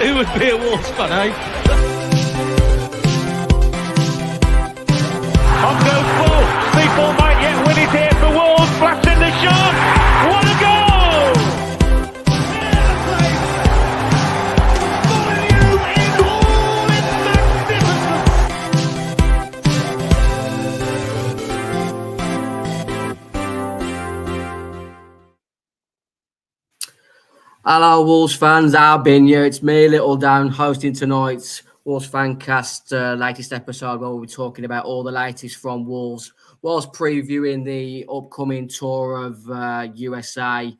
Who would be a Wolves fan, eh? On goes Bull. People might yet win it here for Wolves. Flash in the shot. What a goal! Moutinho in all its magnificence. Hello, Wolves fans. I've been here. It's me, Little Dan, hosting tonight's Wolves Fancast latest episode where we'll be talking about all the latest from Wolves, whilst previewing the upcoming tour of USA,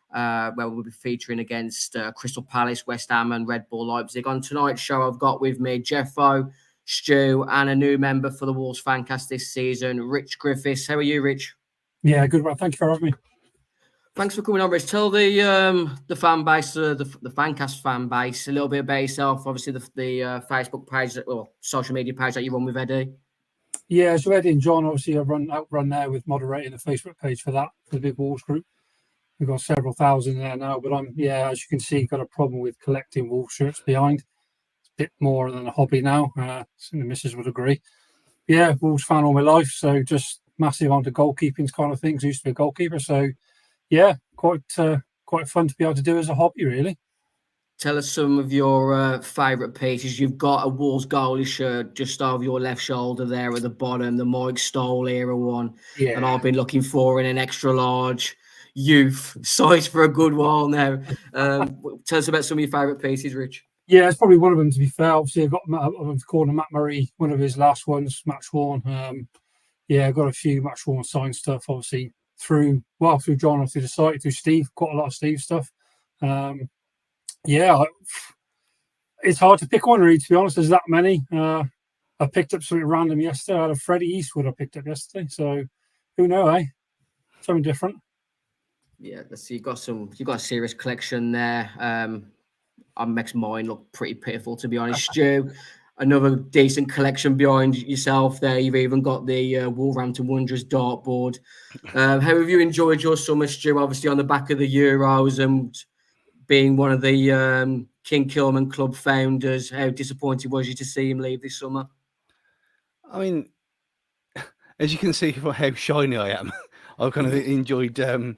where we'll be featuring against Crystal Palace, West Ham and Red Bull Leipzig. On tonight's show, I've got with me Jeffo, Stu and a new member for the Wolves Fancast this season, Rich Griffiths. How are you, Rich? Yeah, good. Thank you for having me. Thanks for coming on, Rich. Tell the fan base, the Fancast fan base, a little bit about yourself. Obviously, the Facebook page, or social media page that you run with Eddie. Yeah, so Eddie and John, obviously, I run there with moderating the Facebook page for that, for the Big Wolves group. We've got several thousand there now, but as you can see, got a problem with collecting Wolves shirts behind. It's a bit more than a hobby now. The missus would agree. Yeah, Wolves fan all my life, so just massive onto goalkeeping kind of things. I used to be a goalkeeper, so yeah, quite fun to be able to do as a hobby, really. Tell us some of your favourite pieces. You've got a Wolves goalie shirt just over your left shoulder there at the bottom, the Mike Stoll era one. Yeah. And I've been looking for in an extra large youth size for a good while now. Tell us about some of your favourite pieces, Rich. Yeah, it's probably one of them, to be fair. Obviously, I've called Matt Murray, one of his last ones, match worn. I've got a few match worn signed stuff, obviously, through John or through the site, through Steve, quite a lot of Steve stuff. It's hard to pick one, really, to be honest. There's that many. I picked up something random yesterday. I had a Freddie Eastwood I picked up yesterday. So who knows, eh? Something different. Yeah, let's see. You've got a serious collection there. It makes mine look pretty pitiful, to be honest. Stu, another decent collection behind yourself there. You've even got the Wolverhampton Wanderers dartboard. How have you enjoyed your summer, Stu? Obviously on the back of the Euros and being one of the King Kilman Club founders, how disappointed was you to see him leave this summer? I mean, as you can see from how shiny I am, I've kind of enjoyed the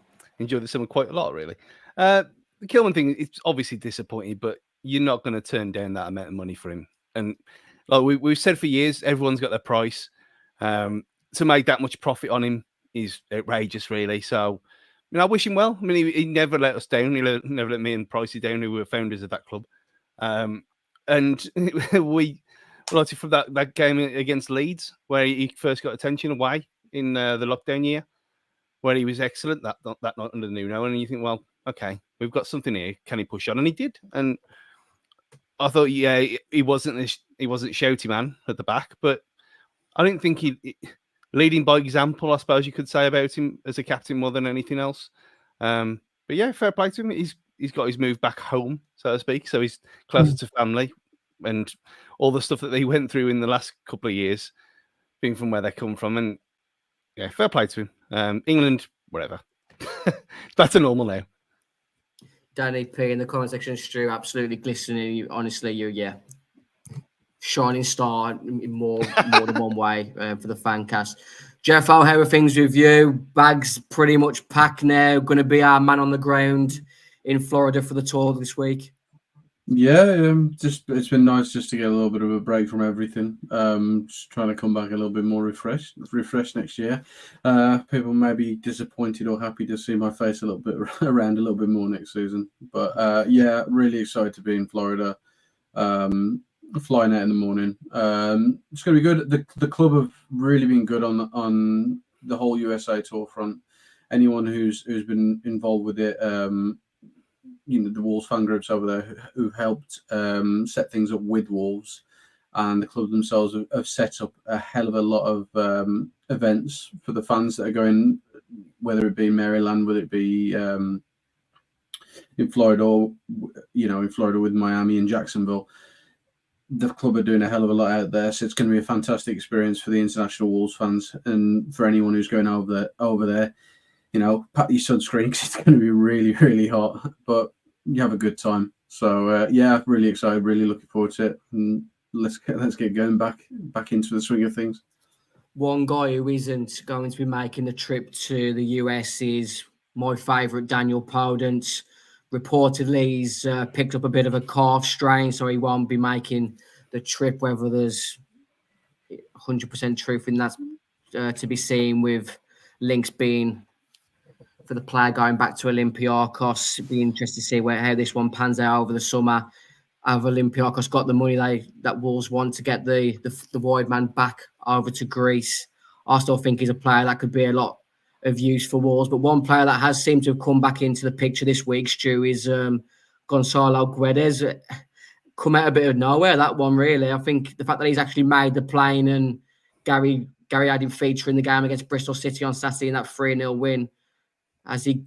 summer quite a lot, really. The Kilman thing, it's obviously disappointing, but you're not going to turn down that amount of money for him. And like we've said for years, everyone's got their price. To make that much profit on him is outrageous, really. So, I wish him well. I mean, he never let us down. He never let me and Pricey down, who were founders of that club. And we liked it from that game against Leeds, where he first got attention away in the lockdown year, where he was excellent that night under Nuno. And you think, well, okay, we've got something here. Can he push on? And he did. And I thought, yeah, he wasn't a shouty man at the back, but I didn't think he leading by example, I suppose you could say, about him as a captain more than anything else. But yeah, fair play to him. He's got his move back home, so to speak. So he's closer to family and all the stuff that they went through in the last couple of years, being from where they come from. And yeah, fair play to him. England, whatever. That's a normal now. Danny P in the comment section, Stu, absolutely glistening. Honestly, you're shining star in more than one way for the Fancast. Jeff, how are things with you? Bags pretty much packed now. Going to be our man on the ground in Florida for the tour this week. Yeah, it's been nice just to get a little bit of a break from everything. Just trying to come back a little bit more refreshed next year. People may be disappointed or happy to see my face a little bit around a little bit more next season. But yeah, really excited to be in Florida. Flying out in the morning. It's going to be good. The club have really been good on the whole USA tour front. Anyone who's been involved with it, the Wolves fan groups over there who helped set things up with Wolves, and the club themselves have set up a hell of a lot of events for the fans that are going, whether it be Maryland, whether it be in Florida, or in Florida with Miami and Jacksonville. The club are doing a hell of a lot out there, so it's going to be a fantastic experience for the international Wolves fans and for anyone who's going over there. Pat your sunscreen because it's going to be really, really hot. But you have a good time. So really excited, really looking forward to it. And let's get going back into the swing of things. One guy who isn't going to be making the trip to the US is my favourite, Daniel Podence. Reportedly, he's picked up a bit of a calf strain, so he won't be making the trip. Whether there's 100% truth in that to be seen, with links being for the player going back to Olympiacos. It'd be interesting to see how this one pans out over the summer. Have Olympiacos got the money that Wolves want to get the wide man back over to Greece? I still think he's a player that could be a lot of use for Wolves. But one player that has seemed to have come back into the picture this week, Stu, is Gonzalo Guedes. Come out a bit of nowhere, that one, really. I think the fact that he's actually made the plane, and Gary had him featuring the game against Bristol City on Saturday in that 3-0 win. Has he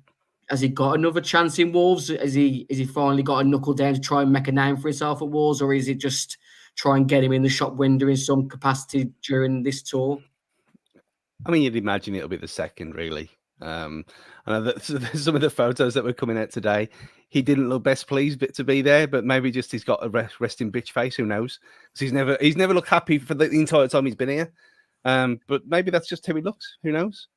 got another chance in Wolves? Has he finally got a knuckle down to try and make a name for himself at Wolves, or is it just try and get him in the shop window in some capacity during this tour? I mean, you'd imagine it'll be the second, really. I know that some of the photos that were coming out today, he didn't look best pleased to be there, but maybe just he's got a resting bitch face. Who knows? Because he's never looked happy for the entire time he's been here. But maybe that's just how he looks. Who knows?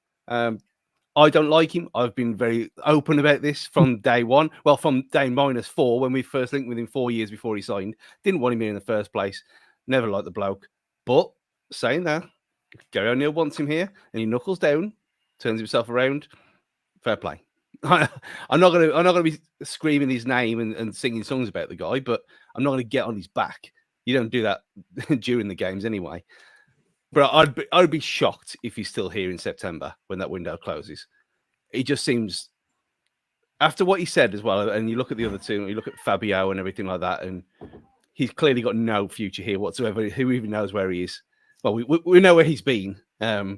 I don't like him. I've been very open about this from day one. Well, from day -4, when we first linked with him 4 years before he signed. Didn't want him here in the first place. Never liked the bloke. But saying that, Gary O'Neill wants him here, and he knuckles down, turns himself around. Fair play. I'm not gonna be screaming his name and singing songs about the guy, but I'm not gonna get on his back. You don't do that during the games anyway. But I'd be shocked if he's still here in September when that window closes. He just seems, after what he said as well, and you look at the other two, you look at Fabio and everything like that, and he's clearly got no future here whatsoever. Who even knows where he is? Well, we know where he's been. But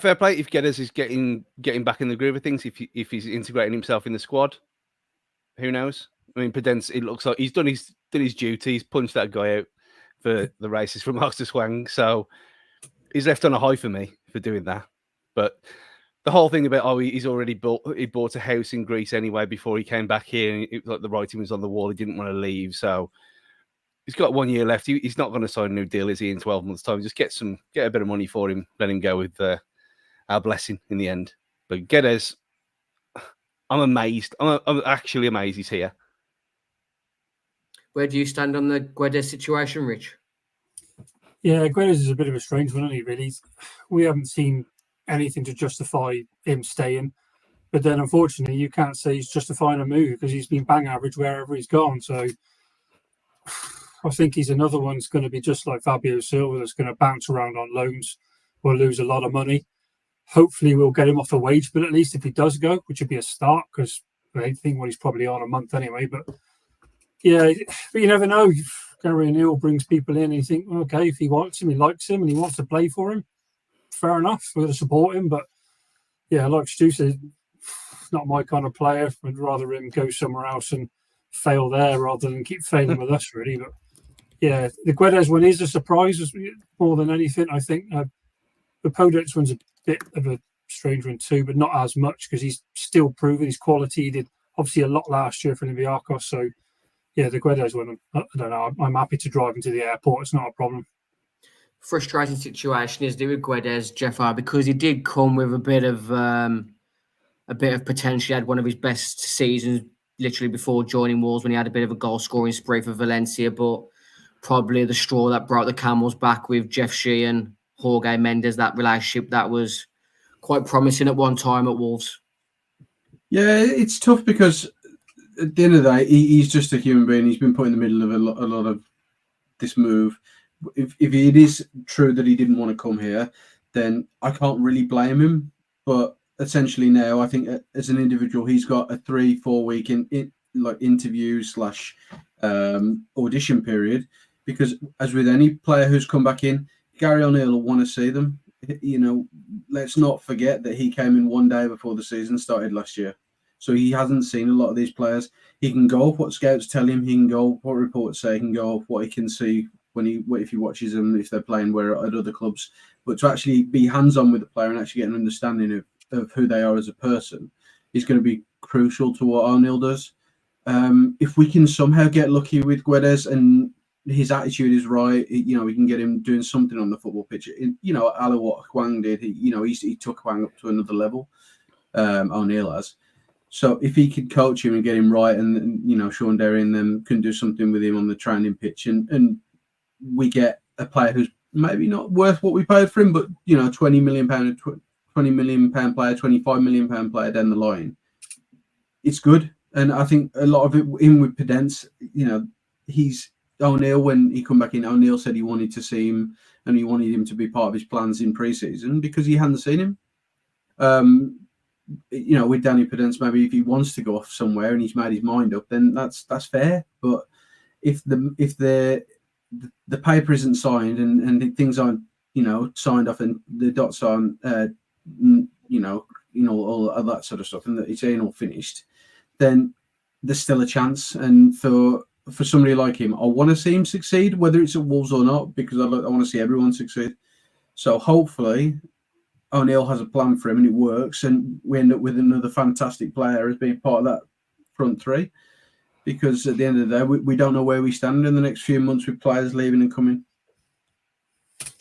fair play if Guedes is getting back in the groove of things, if he's integrating himself in the squad. Who knows? I mean, Podence, it looks like he's done his duty. He's punched that guy out for the races from Master Swang. So he's left on a high for me for doing that. But the whole thing about, he's already bought a house in Greece anyway before he came back here, and it, like the writing was on the wall. He didn't want to leave. So he's got 1 year left. He's not going to sign a new deal, is he, in 12 months' time? Just get a bit of money for him, let him go with our blessing in the end. But Guedes, I'm amazed. I'm actually amazed he's here. Where do you stand on the Guedes situation, Rich? Yeah, Guedes is a bit of a strange one, isn't he, really? We haven't seen anything to justify him staying. But then, unfortunately, you can't say he's justifying a move because he's been bang average wherever he's gone. So I think he's another one that's going to be just like Fabio Silva, that's going to bounce around on loans. We'll lose a lot of money. Hopefully, we'll get him off the wage, but at least if he does go, which would be a start, because I think he's probably on a month anyway. But yeah, but you never know. Gary O'Neill brings people in and you think, okay, if he wants him, he likes him, and he wants to play for him, fair enough. We're going to support him. But yeah, like Stu said, not my kind of player. I'd rather him go somewhere else and fail there rather than keep failing with us, really. But yeah, the Guedes one is a surprise more than anything. I think the Podence one's a bit of a strange one too, but not as much because he's still proving his quality. He did obviously a lot last year for Olympiacos. So yeah, the Guedes one, I don't know. I'm happy to drive him to the airport. It's not a problem. Frustrating situation is with Guedes, Jeff, because he did come with a bit of potential. He had one of his best seasons literally before joining Wolves when he had a bit of a goal scoring spree for Valencia, but probably the straw that brought the camel's back with Jeff Shea and Jorge Mendes, that relationship that was quite promising at one time at Wolves. Yeah, it's tough because at the end of the day, he's just a human being. He's been put in the middle of a lot of this move. If it is true that he didn't want to come here, then I can't really blame him. But essentially now, I think as an individual, he's got a 3-4 week interview / audition period. Because as with any player who's come back in, Gary O'Neill will want to see them. You know, let's not forget that he came in one day before the season started last year. So he hasn't seen a lot of these players. He can go off what scouts tell him. He can go off what reports say. He can go off what he can see if he watches them, if they're playing at other clubs. But to actually be hands-on with the player and actually get an understanding of who they are as a person, is going to be crucial to what O'Neill does. If we can somehow get lucky with Guedes and his attitude is right, we can get him doing something on the football pitch. A la what Hwang did. He took Hwang up to another level. O'Neill has. So if he could coach him and get him right, and Sean Derry and them can do something with him on the training pitch, and we get a player who's maybe not worth what we paid for him, but £20 million player, £25 million player down the line, it's good. And I think a lot of it in with Pedence, he's O'Neill, when he come back in, O'Neill said he wanted to see him and he wanted him to be part of his plans in pre-season because he hadn't seen him. With Danny Pedence, maybe if he wants to go off somewhere and he's made his mind up, then that's fair. But if the paper isn't signed and things aren't signed off and the dots aren't all of that sort of stuff, and that it's ain't all finished, then there's still a chance. And for somebody like him, I want to see him succeed, whether it's at Wolves or not, because I want to see everyone succeed. So hopefully O'Neill has a plan for him and it works, and we end up with another fantastic player as being part of that front three. Because at the end of the day, we don't know where we stand in the next few months with players leaving and coming.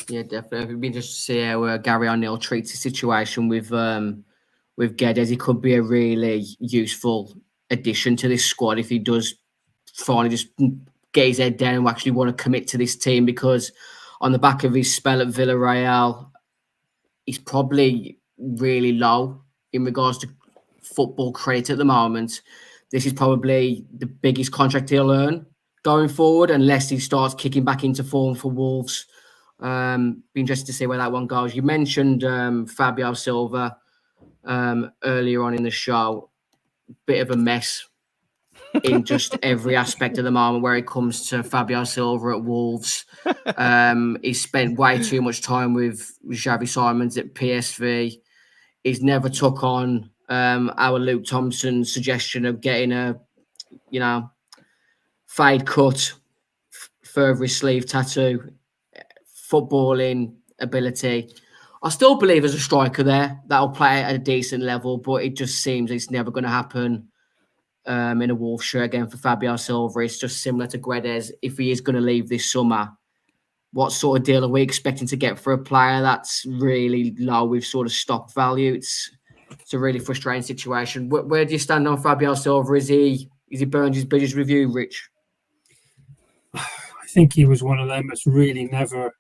Yeah, definitely. It'd be interesting to see how Gary O'Neill treats the situation with Guedes. He could be a really useful addition to this squad if he does finally just get his head down and actually want to commit to this team, because on the back of his spell at Villarreal, he's probably really low in regards to football credit at the moment. This is probably the biggest contract he'll earn going forward, unless he starts kicking back into form for Wolves. Be interested to see where that one goes. You mentioned Fabio Silva earlier on in the show. Bit of a mess in just every aspect of the moment where it comes to Fabio Silva at Wolves. He's spent way too much time with Xavi Simons at PSV. He's never took on our Luke Thompson's suggestion of getting a, fade cut, further his sleeve tattoo, footballing ability. I still believe there's a striker there that'll play at a decent level, but it just seems it's never going to happen in a Wolves shirt again for Fabio Silva. It's just similar to Guedes. If he is going to leave this summer, what sort of deal are we expecting to get for a player that's really low with sort of stock value? It's a really frustrating situation. Where do you stand on Fabio Silva? Is he burned his bridges with you, Rich? I think he was one of them that's really never.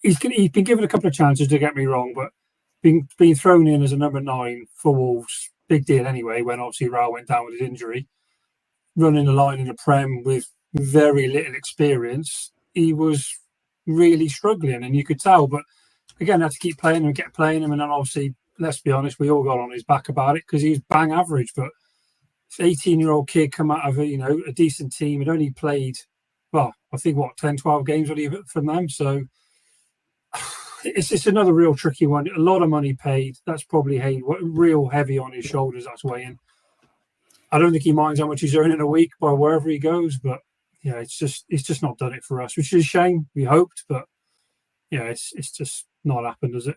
He's been given a couple of chances, to get me wrong, but being thrown in as a number 9 for Wolves, big deal anyway, when obviously Raul went down with his injury. Running the line in the Prem with very little experience, he was really struggling, and you could tell. But again, had to keep playing him and get playing him, and then obviously, let's be honest, we all got on his back about it because he's bang average. But 18-year-old kid come out of a decent team, had only played, well, I think 10, 12 games from them. So it's another real tricky one. A lot of money paid. That's probably real heavy on his shoulders. That's weighing. I don't think he minds how much he's earning a week by wherever he goes, but it's just not done it for us, which is a shame. We hoped, but it's just not happened, has it?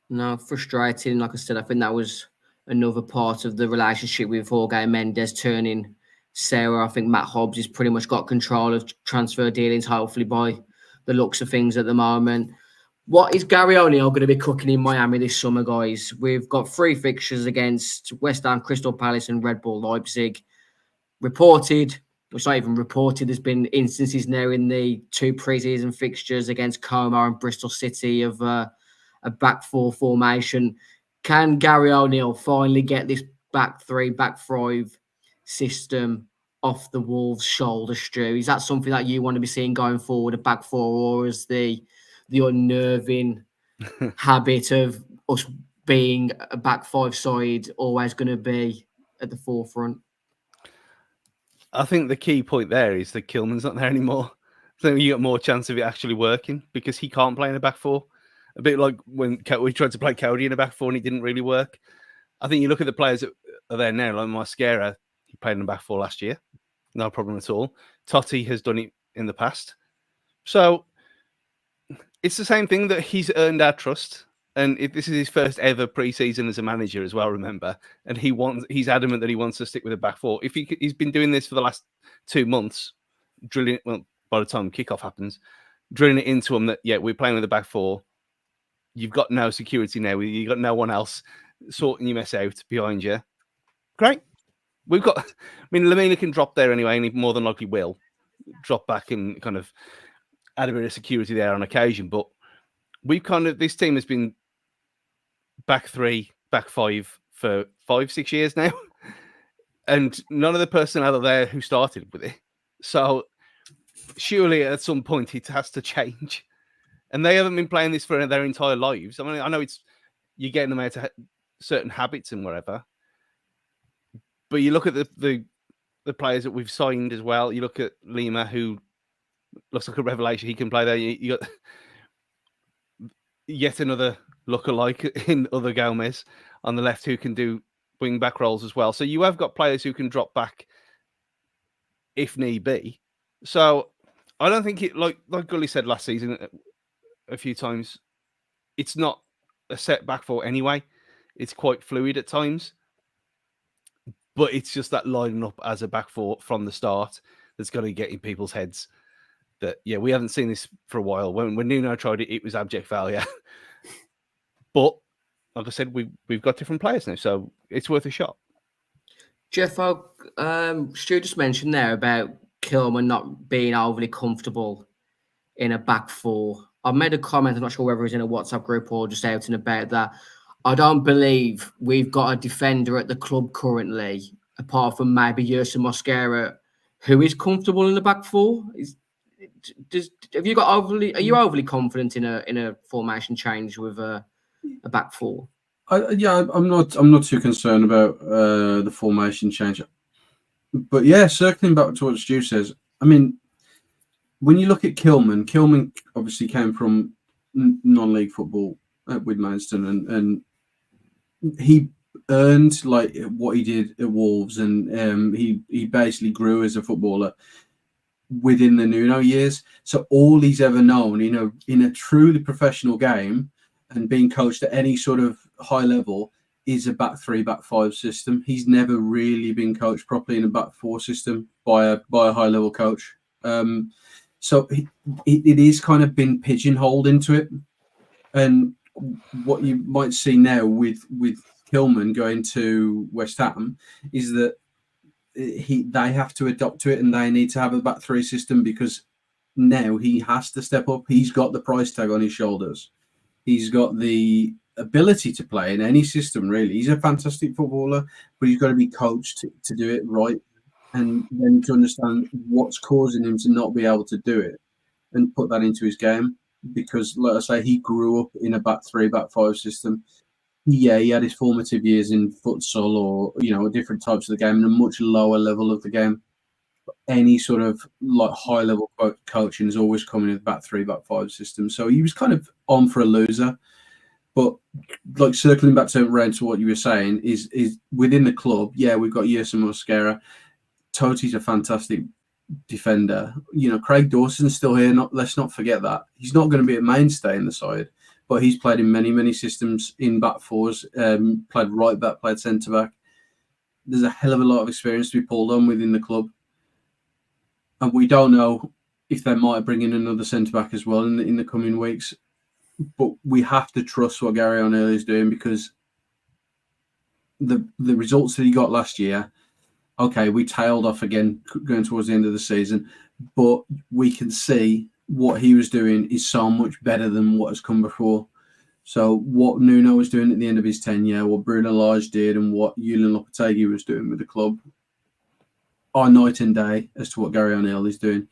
No, frustrating. Like I said, I think that was another part of the relationship with Jorge Mendes turning sour. I think Matt Hobbs has pretty much got control of transfer dealings, hopefully, by the looks of things at the moment. What is Gary O'Neill going to be cooking in Miami this summer, guys? We've got 3 fixtures against West Ham, Crystal Palace and Red Bull Leipzig. It's not even reported, there's been instances now in the 2 pre-season fixtures against Como and Bristol City of a back 4 formation. Can Gary O'Neill finally get this back 3, back 5 system off the Wolves' shoulders, Stu? Is that something that you want to be seeing going forward, a back 4, or is the unnerving habit of us being a back 5 side always going to be at the forefront? I think the key point there is that Kilman's not there anymore. So you got more chance of it actually working because he can't play in a back 4. A bit like when we tried to play Cody in a back 4 and it didn't really work. I think you look at the players that are there now, like Mascara, he played in a back 4 last year. No problem at all. Totti has done it in the past. So it's the same thing, that he's earned our trust And this is his first ever pre-season as a manager as well, remember? And he's adamant that he wants to stick with a back four. If he's been doing this for the last 2 months, drilling it, well, by the time kickoff happens, drilling it into them that, yeah, we're playing with a back four. You've got no security now. You've got no one else sorting your mess out behind you. Great. We've got, I mean, Lamina can drop there anyway, and he more than likely will drop back and kind of add a bit of security there on occasion. But this team has been back three, back five for 5-6 years now. And none of the personnel are there who started with it. So surely at some point it has to change. And they haven't been playing this for their entire lives. I mean, I know you're getting them out of certain habits and whatever. But you look at the players that we've signed as well. You look at Lima, who looks like a revelation. He can play there. You got yet another lookalike in other Gomes on the left who can do wing back roles as well. So you have got players who can drop back if need be. So I don't think it, like Gully said last season a few times, it's not a set back four anyway. It's quite fluid at times. But it's just that lining up as a back four from the start that's going to get in people's heads that, yeah, we haven't seen this for a while. When Nuno tried it, it was abject failure. But like I said, we've got different players now, so it's worth a shot. Jeff, Stu just mentioned there about Kilman not being overly comfortable in a back four. I made a comment, I'm not sure whether it was in a WhatsApp group or just out and about, that I don't believe we've got a defender at the club currently, apart from maybe Yerson Mosquera, who is comfortable in the back four. Are you overly confident in a formation change with a back four? I'm not too concerned about the formation change. But yeah, circling back to what Stu says, I mean, when you look at Kilman obviously came from non-league football with Manston, and he earned like what he did at Wolves, and he basically grew as a footballer within the Nuno years. So all he's ever known in a truly professional game and being coached at any sort of high level is a back three, back five system. He's never really been coached properly in a back four system by a high level coach. So it is kind of been pigeonholed into it. And what you might see now with Kilman going to West Ham is that they have to adopt to it, and they need to have a back three system because now he has to step up. He's got the price tag on his shoulders. He's got the ability to play in any system, really. He's a fantastic footballer, but he's got to be coached to do it right, and then to understand what's causing him to not be able to do it and put that into his game. Because, like I say, he grew up in a back three, back five system. Yeah, he had his formative years in futsal or, different types of the game and a much lower level of the game. Any sort of like high level coaching is always coming in the back three, back five system. So he was kind of on for a loser. But like circling back around to what you were saying is within the club, yeah, we've got Yerson Mosquera. Toti's a fantastic defender. Craig Dawson's still here. Let's not forget that. He's not going to be a mainstay in the side, but he's played in many, many systems in back fours, played right back, played centre back. There's a hell of a lot of experience to be pulled on within the club. And we don't know if they might bring in another centre back as well in the coming weeks. But we have to trust what Gary O'Neill is doing, because the results that he got last year, okay, we tailed off again going towards the end of the season, but we can see what he was doing is so much better than what has come before. So what Nuno was doing at the end of his tenure, what Bruno Lage did, and what Julian Lopetegui was doing with the club are night and day as to what Gary O'Neill is doing.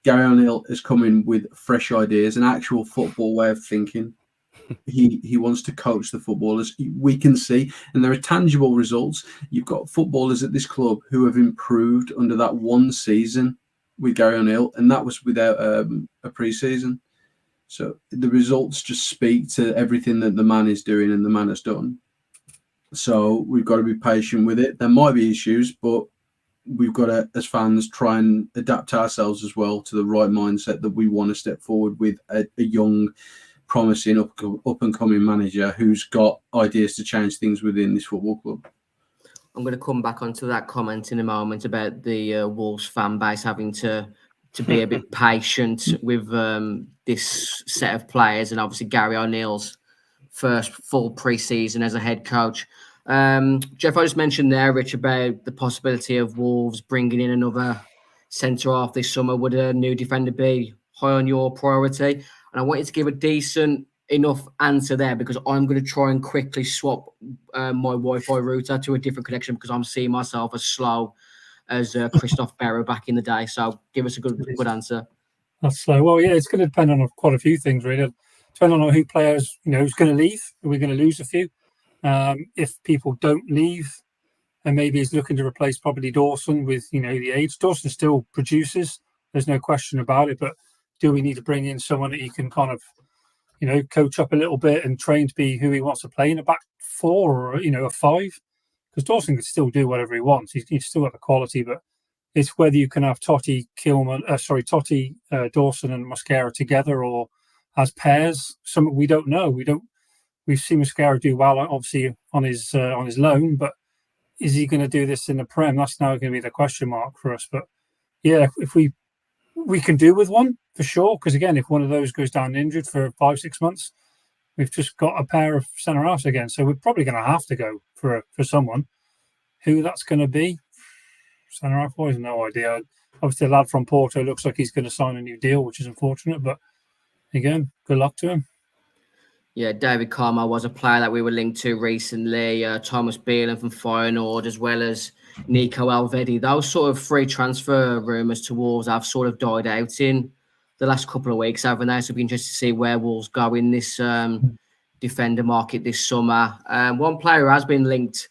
Gary O'Neill is coming with fresh ideas, an actual football way of thinking. He wants to coach the footballers. We can see, and there are tangible results. You've got footballers at this club who have improved under that one season with Gary O'Neill, and that was without a pre-season. So the results just speak to everything that the man is doing and the man has done. So we've got to be patient with it. There might be issues, but we've got to, as fans, try and adapt ourselves as well to the right mindset that we want to step forward with a young, promising up and coming manager who's got ideas to change things within this football club. I'm going to come back onto that comment in a moment about the Wolves fan base having to be a bit patient with this set of players, and obviously Gary O'Neill's first full pre-season as a head coach. Jeff, I just mentioned there, Rich, about the possibility of Wolves bringing in another centre-half this summer. Would a new defender be high on your priority? And I want you to give a decent enough answer there, because I'm going to try and quickly swap my Wi-Fi router to a different connection, because I'm seeing myself as slow as Christoph Berra back in the day. So give us a good answer. That's slow. Well, yeah, it's going to depend on quite a few things, really. Depending on who players, who's going to leave. Are we going to lose a few? If people don't leave, and maybe he's looking to replace probably Dawson with, the age. Dawson still produces. There's no question about it. But do we need to bring in someone that he can kind of, coach up a little bit and train to be who he wants to play in a back four or, a five? Because Dawson can still do whatever he wants. He's still got the quality, but it's whether you can have Totti, Dawson and Mosquera together or as pairs. Something we don't know. We've seen Mosquera do well, obviously on his loan, but is he going to do this in the Prem? That's now going to be the question mark for us. But yeah, if we can do with one for sure, because again, if one of those goes down injured for 5-6 months, we've just got a pair of centre halves again. So we're probably going to have to go for someone. Who that's going to be? Centre half, I have no idea. Obviously, the lad from Porto looks like he's going to sign a new deal, which is unfortunate. But again, good luck to him. Yeah, David Carmel was a player that we were linked to recently. Thomas Beelan from Feyenoord, as well as Nico Elvedi. Those sort of free transfer rumours to Wolves have sort of died out in the last couple of weeks, haven't they? So it'll be interesting to see where Wolves go in this defender market this summer. One player who has been linked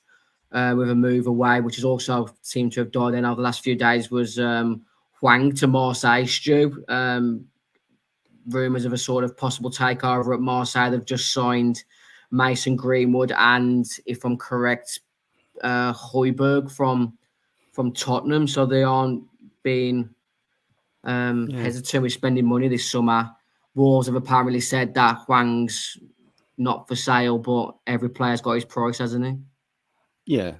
with a move away, which has also seemed to have died in over the last few days, was Hwang to Marseille, Stu. Rumours of a sort of possible takeover at Marseille. They've just signed Mason Greenwood and, if I'm correct, Højbjerg from Tottenham. So they aren't being hesitant with spending money this summer. Wolves have apparently said that Hwang's not for sale, but every player's got his price, hasn't he? Yeah,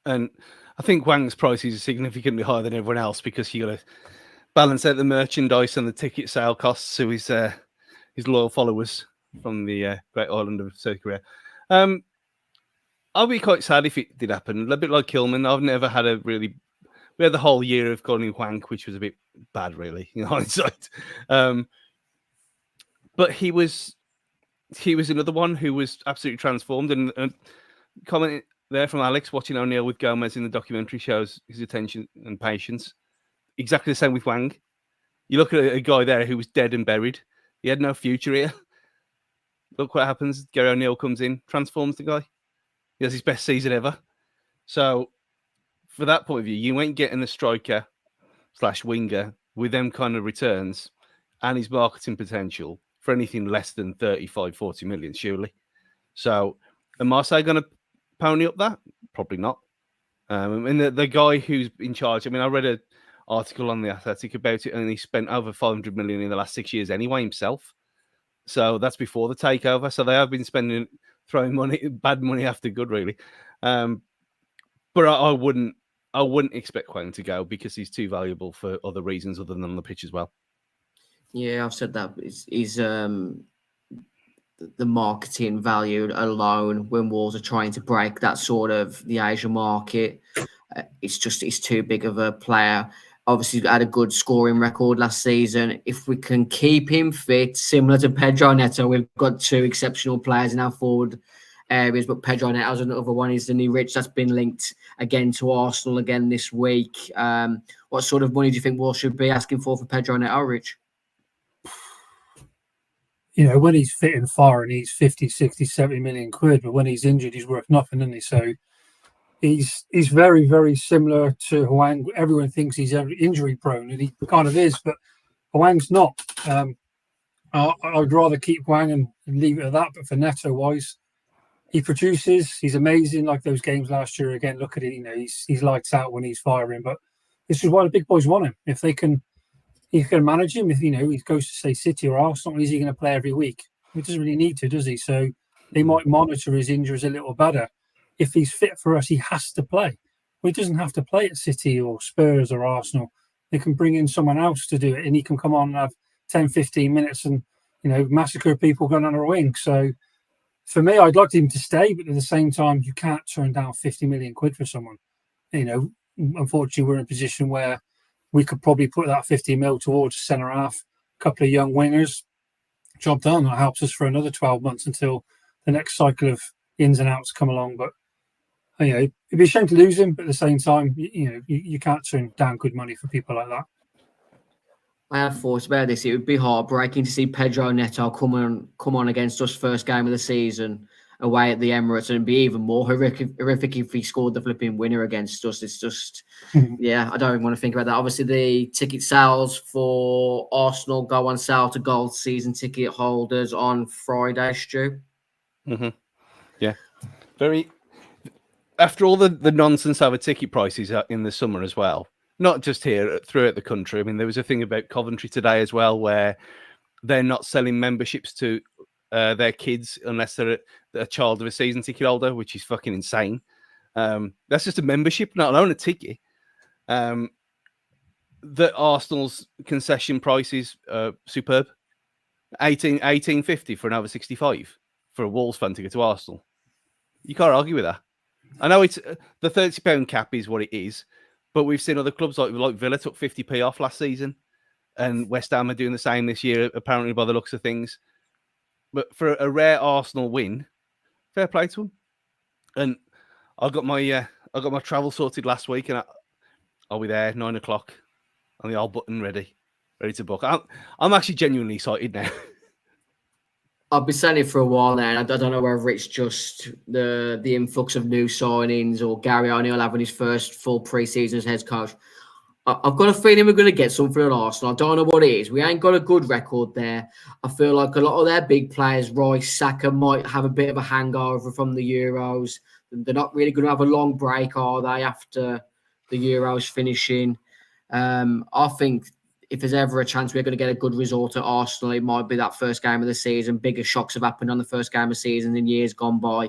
and I think Hwang's price is significantly higher than everyone else, because you got to balance out the merchandise and the ticket sale costs to his loyal followers from the great island of South Korea. I'll be quite sad if it did happen. A bit like Kilman, I've never had we had the whole year of calling him Hwang, which was a bit bad, really, in hindsight. But he was another one who was absolutely transformed. And comment there from Alex, watching O'Neill with Gomes in the documentary shows his attention and patience. Exactly the same with Hwang. You look at a guy there who was dead and buried. He had no future here. Look what happens. Gary O'Neill comes in, transforms the guy. He has his best season ever. So, for that point of view, you ain't getting a striker / winger with them kind of returns and his marketing potential for anything less than 35-40 million, surely. So, am Marseille going to pony up that? Probably not. And the guy who's in charge, I mean, I read an article on The Athletic about it, and he spent over 500 million in the last 6 years anyway himself. So that's before the takeover. So they have been throwing bad money after good, really. But I wouldn't expect Hwang to go, because he's too valuable for other reasons other than on the pitch as well. Yeah, I've said that. He's the marketing value alone, when Wolves are trying to break that sort of the Asian market, it's too big of a player. Obviously, he's had a good scoring record last season. If we can keep him fit, similar to Pedro Neto, we've got two exceptional players in our forward areas, but Pedro Neto's another one, isn't he, Rich? That's been linked again to Arsenal again this week. What sort of money do you think Wolves should be asking for Pedro Neto, Rich? When he's fit and firing, he's 50, 60, 70 million quid, but when he's injured, he's worth nothing, isn't he? So he's very, very similar to Hwang. Everyone thinks he's injury prone, and he kind of is, but Hwang's not. I'd rather keep Hwang and leave it at that, but for Neto-wise, he produces. He's amazing, like those games last year. Again, look at it, he's lights out when he's firing, but this is why the big boys want him. If they can... You can manage him. If he goes to say City or Arsenal, is he going to play every week? He doesn't really need to, does he? So they might monitor his injuries a little better. If he's fit for us, he has to play. Well, he doesn't have to play at City or Spurs or Arsenal. They can bring in someone else to do it, and he can come on and have 10, 15 minutes and, massacre people going on a wing. So for me, I'd like him to stay, but at the same time, you can't turn down 50 million quid for someone. Unfortunately, we're in a position where we could probably put that 50 mil towards centre half, a couple of young wingers, job done. That helps us for another 12 months until the next cycle of ins and outs come along. But it'd be a shame to lose him, but at the same time, you can't turn down good money for people like that. I have thoughts about this. It would be heartbreaking to see Pedro Neto come on against us first game of the season away at the Emirates, and it'd be even more horrific if he scored the flipping winner against us. It's just, I don't even want to think about that. Obviously, the ticket sales for Arsenal go on sale to gold season ticket holders on Friday, Stu. Mm-hmm. Yeah. After all the nonsense over ticket prices in the summer as well, not just here, throughout the country. I mean, there was a thing about Coventry today as well, where they're not selling memberships to their kids unless they're a child of a season ticket holder, which is fucking insane. That's just a membership, not alone a ticket. The Arsenal's concession price is superb. 18.50 for an over 65 for a Wolves fan to go to Arsenal. You can't argue with that. I know it's the £30 cap is what it is, but we've seen other clubs like Villa took 50p off last season, and West Ham are doing the same this year, apparently, by the looks of things. But for a rare Arsenal win, fair play to them. And I got my travel sorted last week, and I'll be there 9 o'clock on the old button, ready to book. I'm actually genuinely excited now. I've been saying it for a while now, and I don't know whether it's just the influx of new signings or Gary O'Neill having his first full pre-season as head coach. I've got a feeling we're going to get something at Arsenal. I don't know what it is. We ain't got a good record there. I feel like a lot of their big players, Rice, Saka, might have a bit of a hangover from the Euros. They're not really going to have a long break, are they, after the Euros finishing? I think if there's ever a chance we're going to get a good result at Arsenal, it might be that first game of the season. Bigger shocks have happened on the first game of the season in years gone by.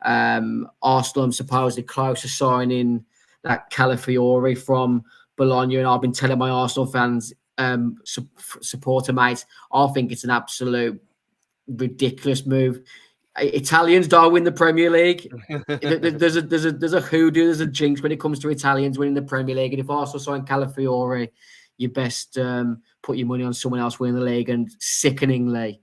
Arsenal, I'm supposedly close to signing that Calafiori from Bologna, and I've been telling my Arsenal fans, supporter mates, I think it's an absolute ridiculous move. Italians don't win the Premier League. There's a hoodoo, there's a jinx when it comes to Italians winning the Premier League. And if Arsenal sign Calafiori, you best put your money on someone else winning the league. And sickeningly,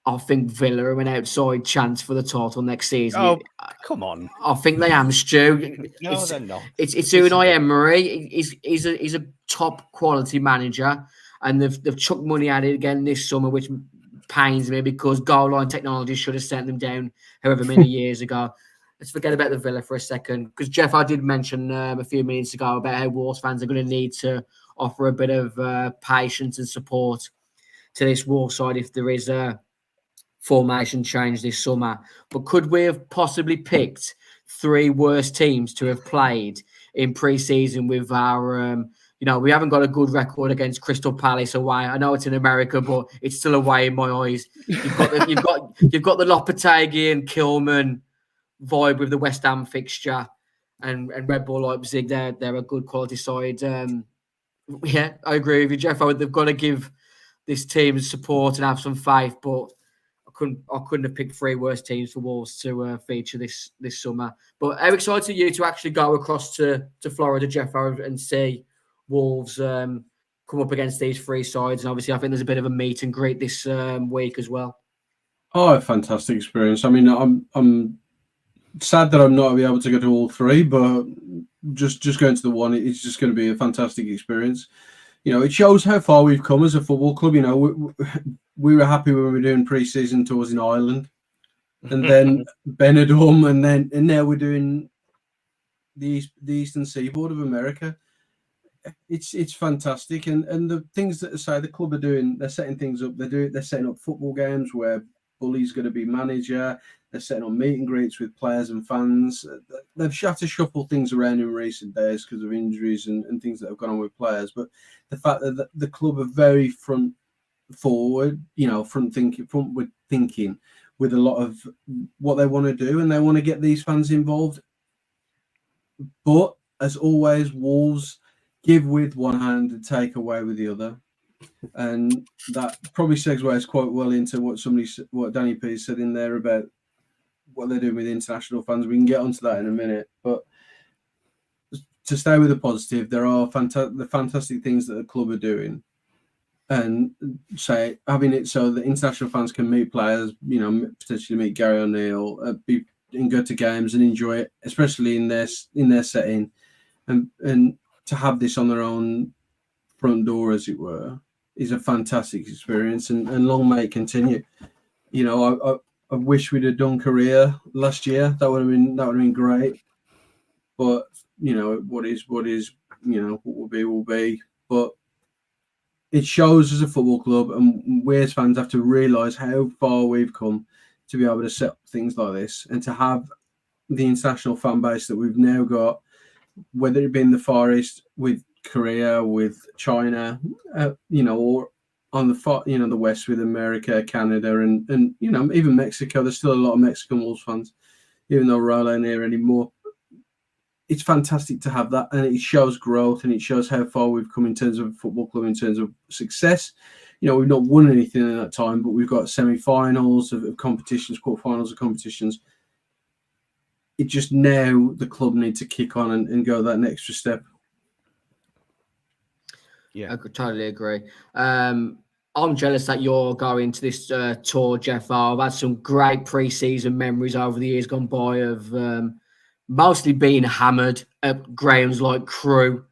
I think Villa are an outside chance for the title next season. Oh, come on! I think they am, Stu. No, they're not. It's Unai Emery. He's a top quality manager, and they've chucked money at it again this summer, which pains me because goal line technology should have sent them down however many years ago. Let's forget about the Villa for a second, because Jeff, I did mention a few minutes ago about how Wolves fans are going to need to offer a bit of patience and support to this Wolves side if there is a formation change this summer. But could we have possibly picked three worst teams to have played in pre-season with our we haven't got a good record against Crystal Palace away. I know it's in America, but it's still away in my eyes. You've got the Lopetegui and Kilman vibe with the West Ham fixture, and Red Bull Leipzig. They're a good quality side. I agree with you, Jeff. They've got to give this team support and have some faith, but I couldn't have picked three worst teams for Wolves to feature this summer. But how excited are you to actually go across to Florida, Jeff, and see Wolves come up against these three sides? And obviously, I think there's a bit of a meet and greet this week as well. Oh, a fantastic experience. I mean, I'm sad that I'm not going to be able to go to all three, but just going to the one, it's just going to be a fantastic experience. It shows how far we've come as a football club. We were happy when we were doing pre-season tours in Ireland, and then Benidorm, and now we're doing the Eastern Seaboard of America. It's fantastic, and the things that the club are doing, they're setting things up. They're setting up football games where Bully's going to be manager. They're setting on meet and greets with players and fans. They've had to shuffle things around in recent days because of injuries and things that have gone on with players. But the fact that the club are very front forward, front with thinking with a lot of what they want to do, and they want to get these fans involved. But as always, Wolves give with one hand and take away with the other. And that probably segues quite well into what Danny P said in there about what they're doing with international fans. We can get onto that in a minute, but to stay with the positive, there are the fantastic things that the club are doing, and having it so that international fans can meet players, potentially meet Gary O'Neill, and go to games and enjoy it, especially in their setting, and to have this on their own front door, as it were, is a fantastic experience, and long may it continue. I wish we'd have done Korea last year. That would have been great. But what will be. But it shows as a football club, and we as fans have to realise how far we've come to be able to set up things like this, and to have the international fan base that we've now got, whether it be in the Far East with Korea, with China, or on the West with America, Canada, and even Mexico. There's still a lot of Mexican Wolves fans, even though Raul ain't here anymore. It's fantastic to have that, and it shows growth, and it shows how far we've come in terms of a football club, in terms of success. We've not won anything in that time, but we've got semi-finals of competitions, quarterfinals of competitions. It just now the club need to kick on and go that next extra step. Yeah, I could totally agree. I'm jealous that you're going to this tour, Jeff. I've had some great pre-season memories over the years gone by of mostly being hammered at grounds like Crewe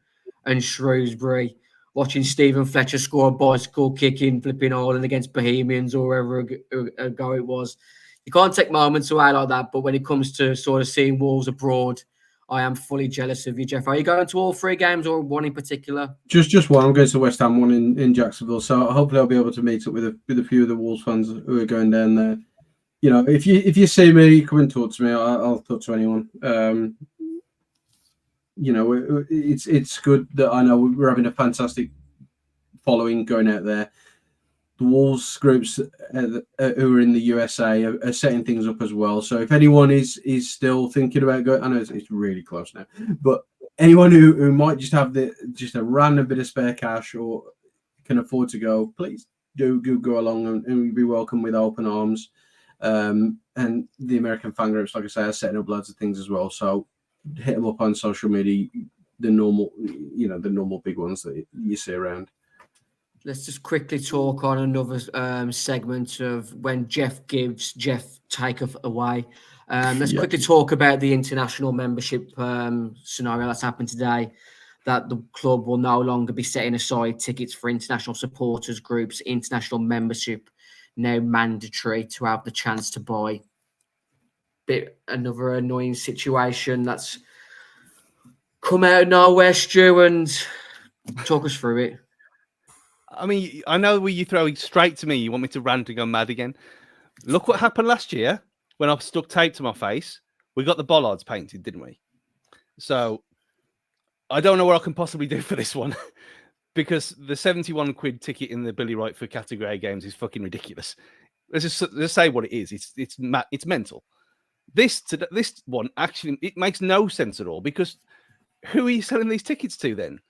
and Shrewsbury, watching Stephen Fletcher score a bicycle kick in flipping Ireland against Bohemians or wherever ago it was. You can't take moments away like that, but when it comes to sort of seeing Wolves abroad, I am fully jealous of you, Jeff. Are you going to all 3 games or one in particular? Just one. I'm going to West Ham, one in Jacksonville. So hopefully I'll be able to meet up with a few of the Wolves fans who are going down there. If you see me, come and talk to me. I'll talk to anyone. It's good that I know we're having a fantastic following going out there. The Wolves groups who are in the USA are setting things up as well. So if anyone is still thinking about going, I know it's really close now, but anyone who might just have a random bit of spare cash or can afford to go, please do go along and be welcome with open arms. And the American fan groups, like I say, are setting up loads of things as well. So hit them up on social media, the normal big ones that you see around. Let's just quickly talk on another segment of when Jeff gives, Jeff taketh away. Let's quickly talk about the international membership scenario that's happened today, that the club will no longer be setting aside tickets for international supporters groups, international membership now mandatory to have the chance to buy. Bit another annoying situation that's come out of nowhere, Stu, and talk us through it. I mean, I know where you throw straight to me. You want me to rant and go mad again. Look what happened last year when I stuck tape to my face. We got the bollards painted, didn't we? So I don't know what I can possibly do for this one because the 71 quid ticket in the Billy Wright for category A games is fucking ridiculous. Let's just say what it is. It's mental. This one actually it makes no sense at all because who are you selling these tickets to then?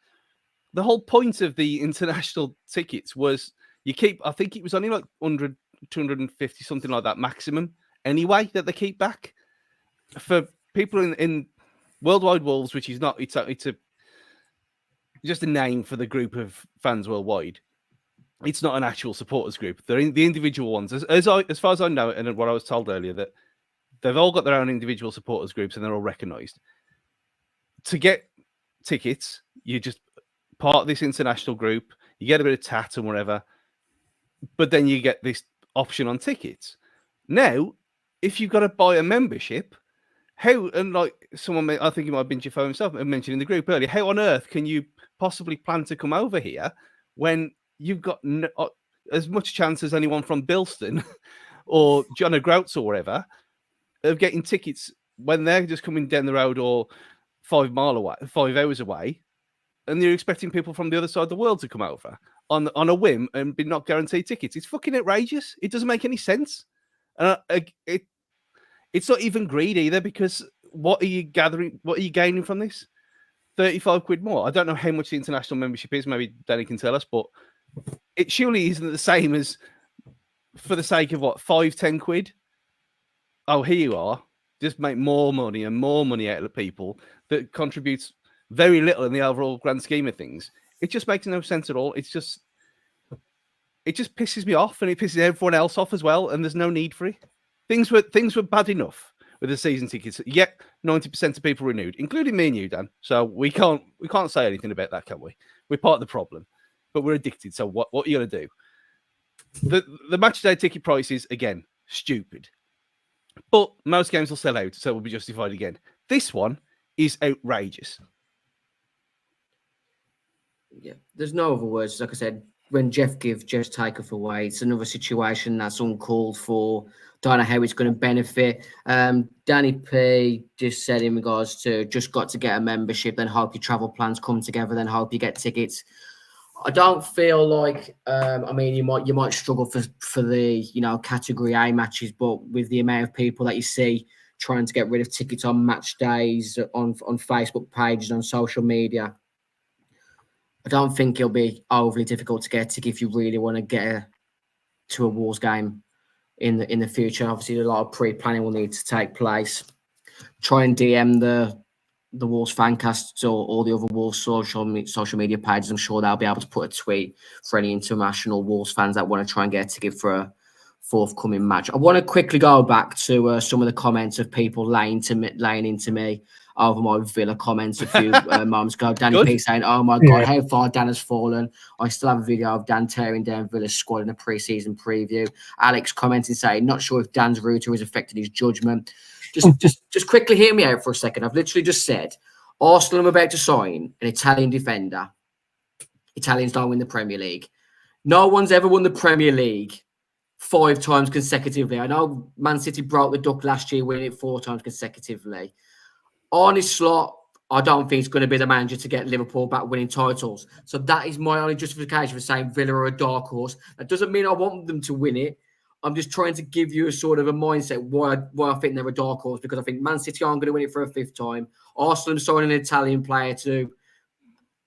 The whole point of the international tickets was you keep, I think it was only like 100, 250, something like that maximum anyway, that they keep back. For people in Worldwide Wolves, which is not, it's just a name for the group of fans worldwide. It's not an actual supporters group. They're in the individual ones. As far as I know, and what I was told earlier, that they've all got their own individual supporters groups and they're all recognised. To get tickets, you just part of this international group, you get a bit of tat and whatever, but then you get this option on tickets. Now, if you've got to buy a membership, how, and like someone, I think it might have been Jafo himself mentioned in the group earlier, how on earth can you possibly plan to come over here when you've got as much chance as anyone from Bilston or John O'Groats or whatever of getting tickets when they're just coming down the road or 5 hours away, and you're expecting people from the other side of the world to come over? on a whim and been not guaranteed tickets. It's fucking outrageous. It doesn't make any sense. And it's not even greed either, because what are you gathering? What are you gaining from this? 35 quid more. I don't know how much the international membership is. Maybe Danny can tell us, but it surely isn't the same as, for the sake of what, 5-10 quid. Oh, here you are. Just make more money and more money out of the people that contributes very little in the overall grand scheme of things. It just makes no sense at all. It just pisses me off, and it pisses everyone else off as well. And there's no need for it. Things were bad enough with the season tickets. Yet 90% of people renewed, including me and you, Dan. So we can't say anything about that, can we? We're part of the problem, but we're addicted. So what are you gonna do? The match day ticket prices, again, stupid. But most games will sell out, so it will be justified again. This one is outrageous. Yeah, there's no other words. Like I said, when Jeff's takeoff away, it's another situation that's uncalled for. Don't know how it's going to benefit. Danny P just said in regards to just got to get a membership, then hope your travel plans come together, then hope you get tickets. I don't feel like, I mean, you might struggle for the, Category A matches, but with the amount of people that you see trying to get rid of tickets on match days, on Facebook pages, on social media, I don't think it'll be overly difficult to get a ticket if you really want to get to a Wolves game in the future. Obviously, a lot of pre-planning will need to take place. Try and DM the Wolves Fancast or all the other Wolves social media pages. I'm sure they'll be able to put a tweet for any international Wolves fans that want to try and get a ticket for a forthcoming match. I want to quickly go back to some of the comments of people laying into me over my Villa comments a few moments ago. Danny P saying, "Oh my God, how far Dan has fallen." I still have a video of Dan tearing down Villa's squad in a pre-season preview. Alex commenting saying, "Not sure if Dan's router has affected his judgment." Just quickly hear me out for a second. I've literally just said, Arsenal are about to sign an Italian defender. Italians don't win the Premier League. No one's ever won the Premier League 5 times consecutively. I know Man City broke the duck last year, winning it 4 times consecutively. Arne Slot, I don't think he's going to be the manager to get Liverpool back winning titles. So that is my only justification for saying Villa are a dark horse. That doesn't mean I want them to win it. I'm just trying to give you a sort of a mindset why I think they're a dark horse, because I think Man City aren't going to win it for a 5th time. Arsenal signing an Italian player to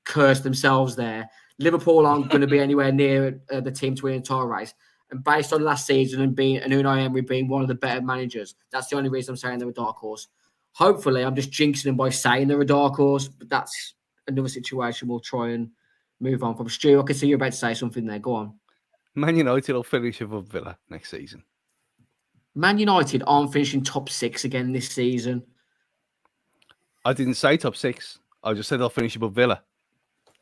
curse themselves there. Liverpool aren't going to be anywhere near the team to win an entire race. And based on last season and Unai Emery being one of the better managers, that's the only reason I'm saying they're a dark horse. Hopefully, I'm just jinxing them by saying they're a dark horse, but that's another situation we'll try and move on from. Stu, I can see you're about to say something there. Go on. Man United will finish above Villa next season. Man United aren't finishing top 6 again this season. I didn't say top 6. I just said they'll finish above Villa.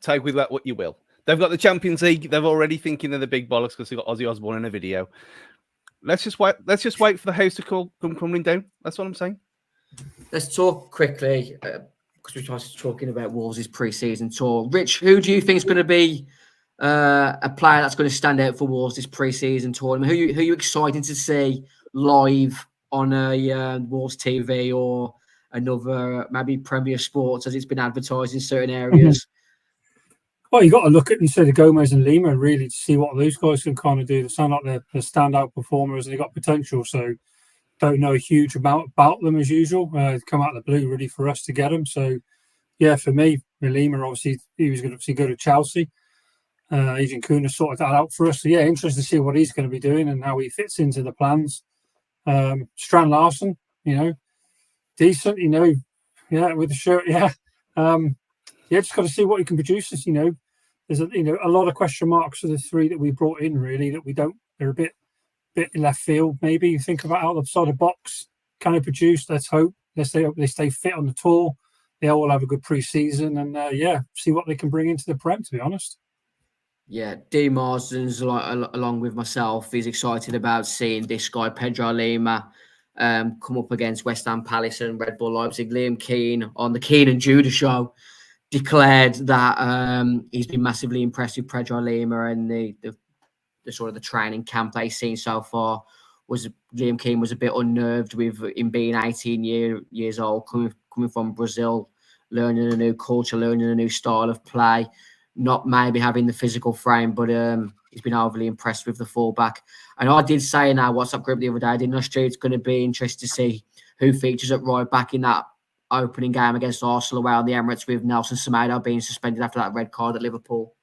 Take with that what you will. They've got the Champions League. They're already thinking they're the big bollocks because they've got Ozzy Osbourne in a video. Let's just wait for the house to come crumbling down. That's what I'm saying. Let's talk quickly, because we started talking about Wolves' pre-season tour. Rich, who do you think is going to be a player that's going to stand out for Wolves this pre-season tournament? Who are you excited to see live on a Wolves TV or another, maybe Premier Sports, as it's been advertised in certain areas? Well, you got to look at, you say, the Gomes and Lima really to see what those guys can kind of do. They sound like they're standout performers and they've got potential. So don't know a huge amount about them as usual. Come out of the blue really for us to get them. So yeah, for me, Lima, obviously he was going to go to Chelsea. Agent Kuna sorted that out for us. So yeah, interested to see what he's going to be doing and how he fits into the plans. Strand Larson, decent, yeah, with the shirt, yeah. Just got to see what he can produce. There's a lot of question marks for the 3 that we brought in, really, that we don't. They're a bit in left field. Maybe you think about outside the box. Can they produce? Let's hope. They stay fit on the tour. They all have a good pre-season and see what they can bring into the Prem. To be honest. Yeah, D Marsden's along with myself. He's excited about seeing this guy Pedro Lima come up against West Ham Palace and Red Bull Leipzig. Liam Keane on the Keane and Judah show declared that he's been massively impressed with Pedro Lima and the sort of the training camp that he's seen so far. Liam Keane was a bit unnerved with him being 18 years old, coming from Brazil, learning a new culture, learning a new style of play. not maybe having the physical frame, but he's been overly impressed with the fullback. And I did say in our WhatsApp group the other day, didn't I, Stu? It's going to be interesting to see who features at right back in that opening game against Arsenal away on the Emirates with Nelson Semedo being suspended after that red card at Liverpool.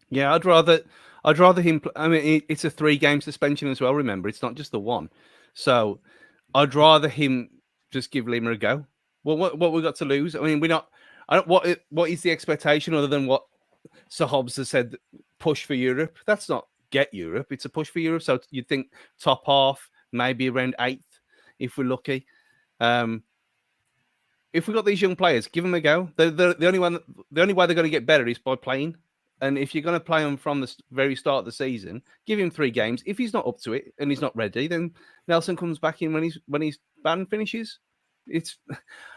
Yeah, I'd rather him. I mean, it's a 3-game suspension as well. Remember, it's not just the one. So I'd rather him just give Lima a go. Well, what we got to lose? I mean, we're not. I don't. What is the expectation other than what Sir Hobbs has said? Push for Europe. That's not get Europe. It's a push for Europe. So you'd think top half, maybe around 8th, if we're lucky. If we got these young players, give them a go. The only way they're going to get better is by playing. And if you're going to play him from the very start of the season, give him 3 games. If he's not up to it and he's not ready, then Nelson comes back in when his ban finishes.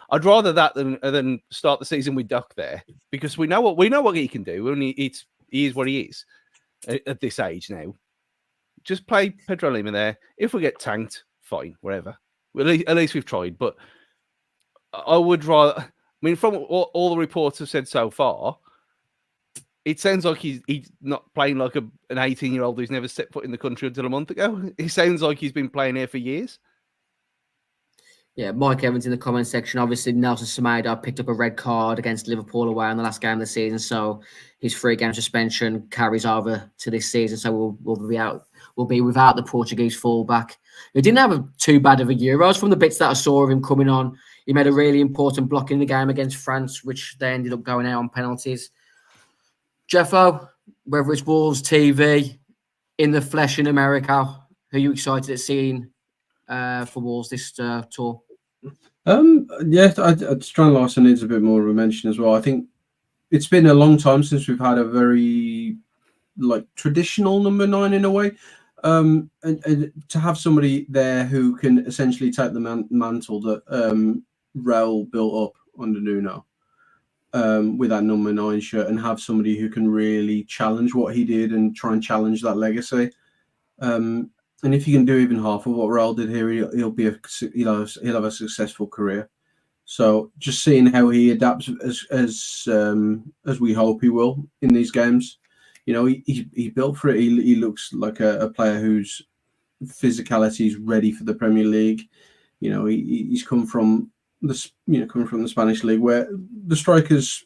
I'd rather that than start the season with Duck there, because we know what he can do, and he is what he is at this age now. Just play Pedro Lima there. If we get tanked, fine, wherever. At least we've tried. But I would rather. I mean, from all the reports have said so far, it sounds like he's not playing like an 18-year-old who's never set foot in the country until a month ago. He sounds like he's been playing here for years. Yeah, Mike Evans in the comment section. Obviously, Nelson Semedo picked up a red card against Liverpool away in the last game of the season, so his 3-game suspension carries over to this season. So we'll be without the Portuguese fullback. He didn't have too bad of a Euros. From the bits that I saw of him coming on, he made a really important block in the game against France, which they ended up going out on penalties. Jeffo, whether it's Wolves TV, in the flesh in America, who are you excited at seeing for Wolves this tour? Yeah, Strand Larsen needs a bit more of a mention as well. I think it's been a long time since we've had a very traditional number 9 in a way. And to have somebody there who can essentially take the mantle that Raul built up under Nuno. With that number 9 shirt, and have somebody who can really challenge what he did and try and challenge that legacy. And if you can do even half of what Raul did here, he'll have a successful career. So just seeing how he adapts as we hope he will in these games. You know, he built for it. He looks like a player whose physicality is ready for the Premier League. You know, he's come from coming from the Spanish league, where the strikers,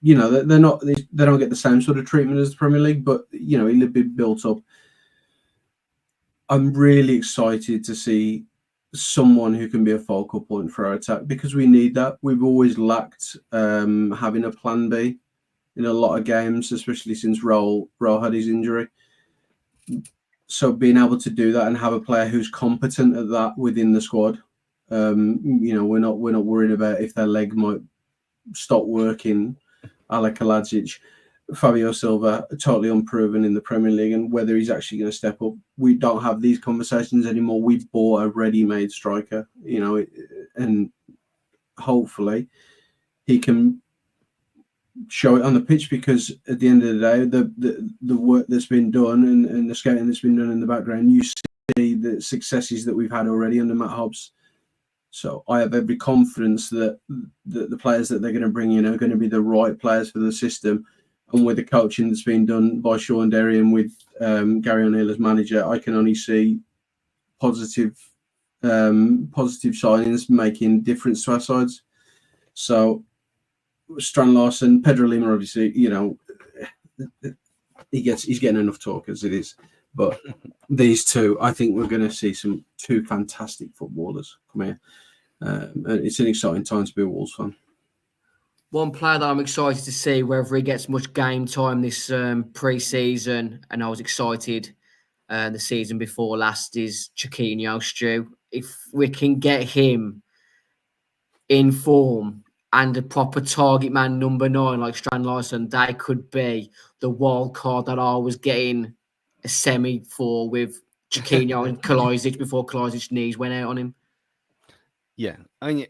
they don't get the same sort of treatment as the Premier League, but he'll be built up. I'm really excited to see someone who can be a focal point for our attack, because we need that. We've always lacked having a plan B in a lot of games, especially since Raul had his injury. So being able to do that and have a player who's competent at that within the squad. We're not worried about if their leg might stop working, a la Kalajic. Fabio Silva, totally unproven in the Premier League, and whether he's actually going to step up. We don't have these conversations anymore. We've bought a ready-made striker, and hopefully he can show it on the pitch, because at the end of the day, the work that's been done and the scouting that's been done in the background, you see the successes that we've had already under Matt Hobbs. So I have every confidence that the players that they're going to bring in are going to be the right players for the system. And with the coaching that's been done by Sean Derry and with Gary O'Neill as manager, I can only see positive signings making difference to our sides. So Strand Larsen, Pedro Lima, obviously, he's getting enough talk as it is. But these two, I think we're going to see two fantastic footballers come here. And it's an exciting time to be a Wolves fan. One player that I'm excited to see whether he gets much game time this pre-season, and I was excited the season before last, is Chiquinho, Stu. If we can get him in form and a proper target man number 9 like Strand Larsen, they could be the wild card that I was getting a semi for with Chiquinho and Kalajdzic before Kalajdzic's knees went out on him. Yeah. I mean,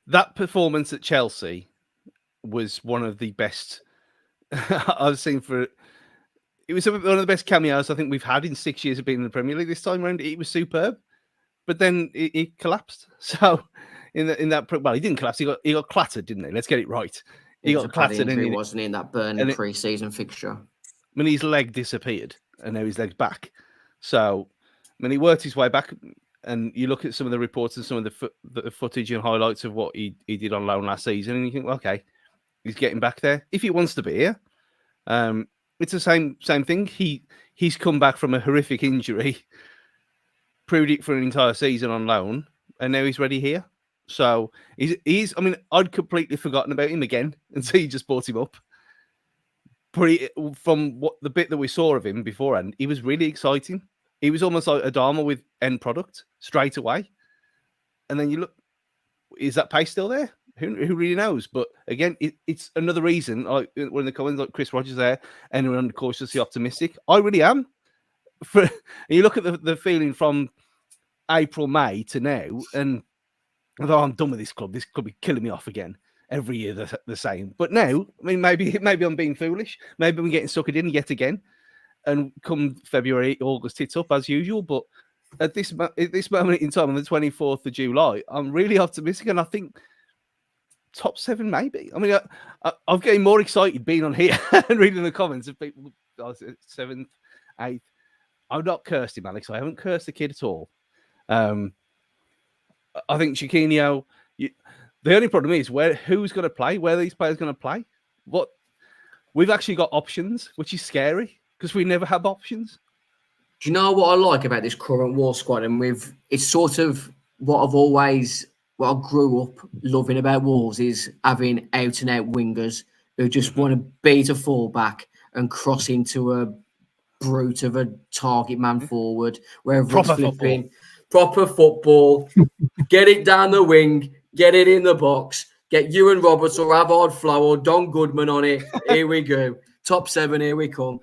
that performance at Chelsea was one of the best I've seen it was one of the best cameos I think we've had in 6 years of being in the Premier League this time around. It was superb, but then it collapsed. So in that, well, he didn't collapse. He got clattered, didn't he? Let's get it right. He was got a bad clattered injury, and wasn't he, in that Burnley and it- pre-season fixture? I mean, his leg disappeared, and now his leg's back. So, I mean, he worked his way back, and you look at some of the reports and some of the footage and highlights of what he did on loan last season, and you think, well, okay, he's getting back there if he wants to be here. It's the same thing. He's come back from a horrific injury, proved it for an entire season on loan, and now he's ready here. So he's. I mean, I'd completely forgotten about him again until you just brought him up. From what the bit that we saw of him beforehand, he was really exciting. He was almost like Adama with end product straight away. And then you look, is that pace still there? Who really knows? But again, it's another reason. Like one of the comments, like Chris Rogers there, anyone cautiously optimistic. I really am. And you look at the feeling from April, May to now, and although I'm done with this club be killing me off again. Every year the same. But now, I mean, maybe I'm being foolish. Maybe I'm getting suckered in yet again. And come February, August, it's up as usual. But at this moment in time, on the 24th of July, I'm really optimistic. And I think top 7, maybe. I mean, I'm getting more excited being on here and reading the comments of people. 7th, 8th. I'm not cursed him, Alex. I haven't cursed the kid at all. I think Chiquinho... The only problem is who's going to play, where these players going to play. What we've actually got options, which is scary because we never have options. Do you know what I like about this current Wolves squad? And it's sort of what I grew up loving about Wolves is having out and out wingers who just want to beat a fullback and cross into a brute of a target man forward, wherever it's flipping. Proper football. Get it down the wing. Get it in the box. Get Ewan Roberts or Avard Flow or Don Goodman on it. Here we go. Top 7, here we come.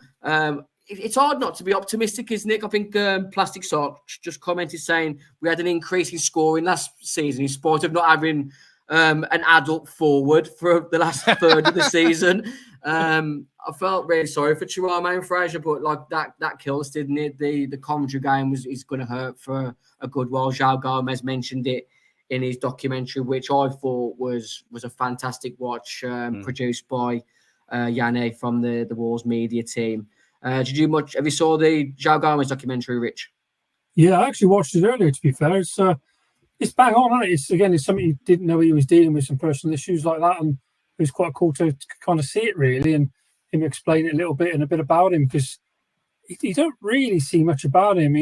It's hard not to be optimistic, isn't it? I think Plastic Sock just commented saying we had an increase in scoring last season in spite of not having an adult forward for the last third of the season. I felt really sorry for Chihuahua and Fraser, but like that killed us, didn't it? The commentary game is going to hurt for a good while. Joao Gomes mentioned it in his documentary, which I thought was a fantastic watch, produced by Yanni from the Wolves media team. Have you saw the Joao Gomes documentary, Rich? Yeah, I actually watched it earlier, to be fair. It's bang on, isn't it? It's something you didn't know he was dealing with, some personal issues like that, and it was quite cool to kind of see it, really, and him explain it a little bit and a bit about him, because you don't really see much about him,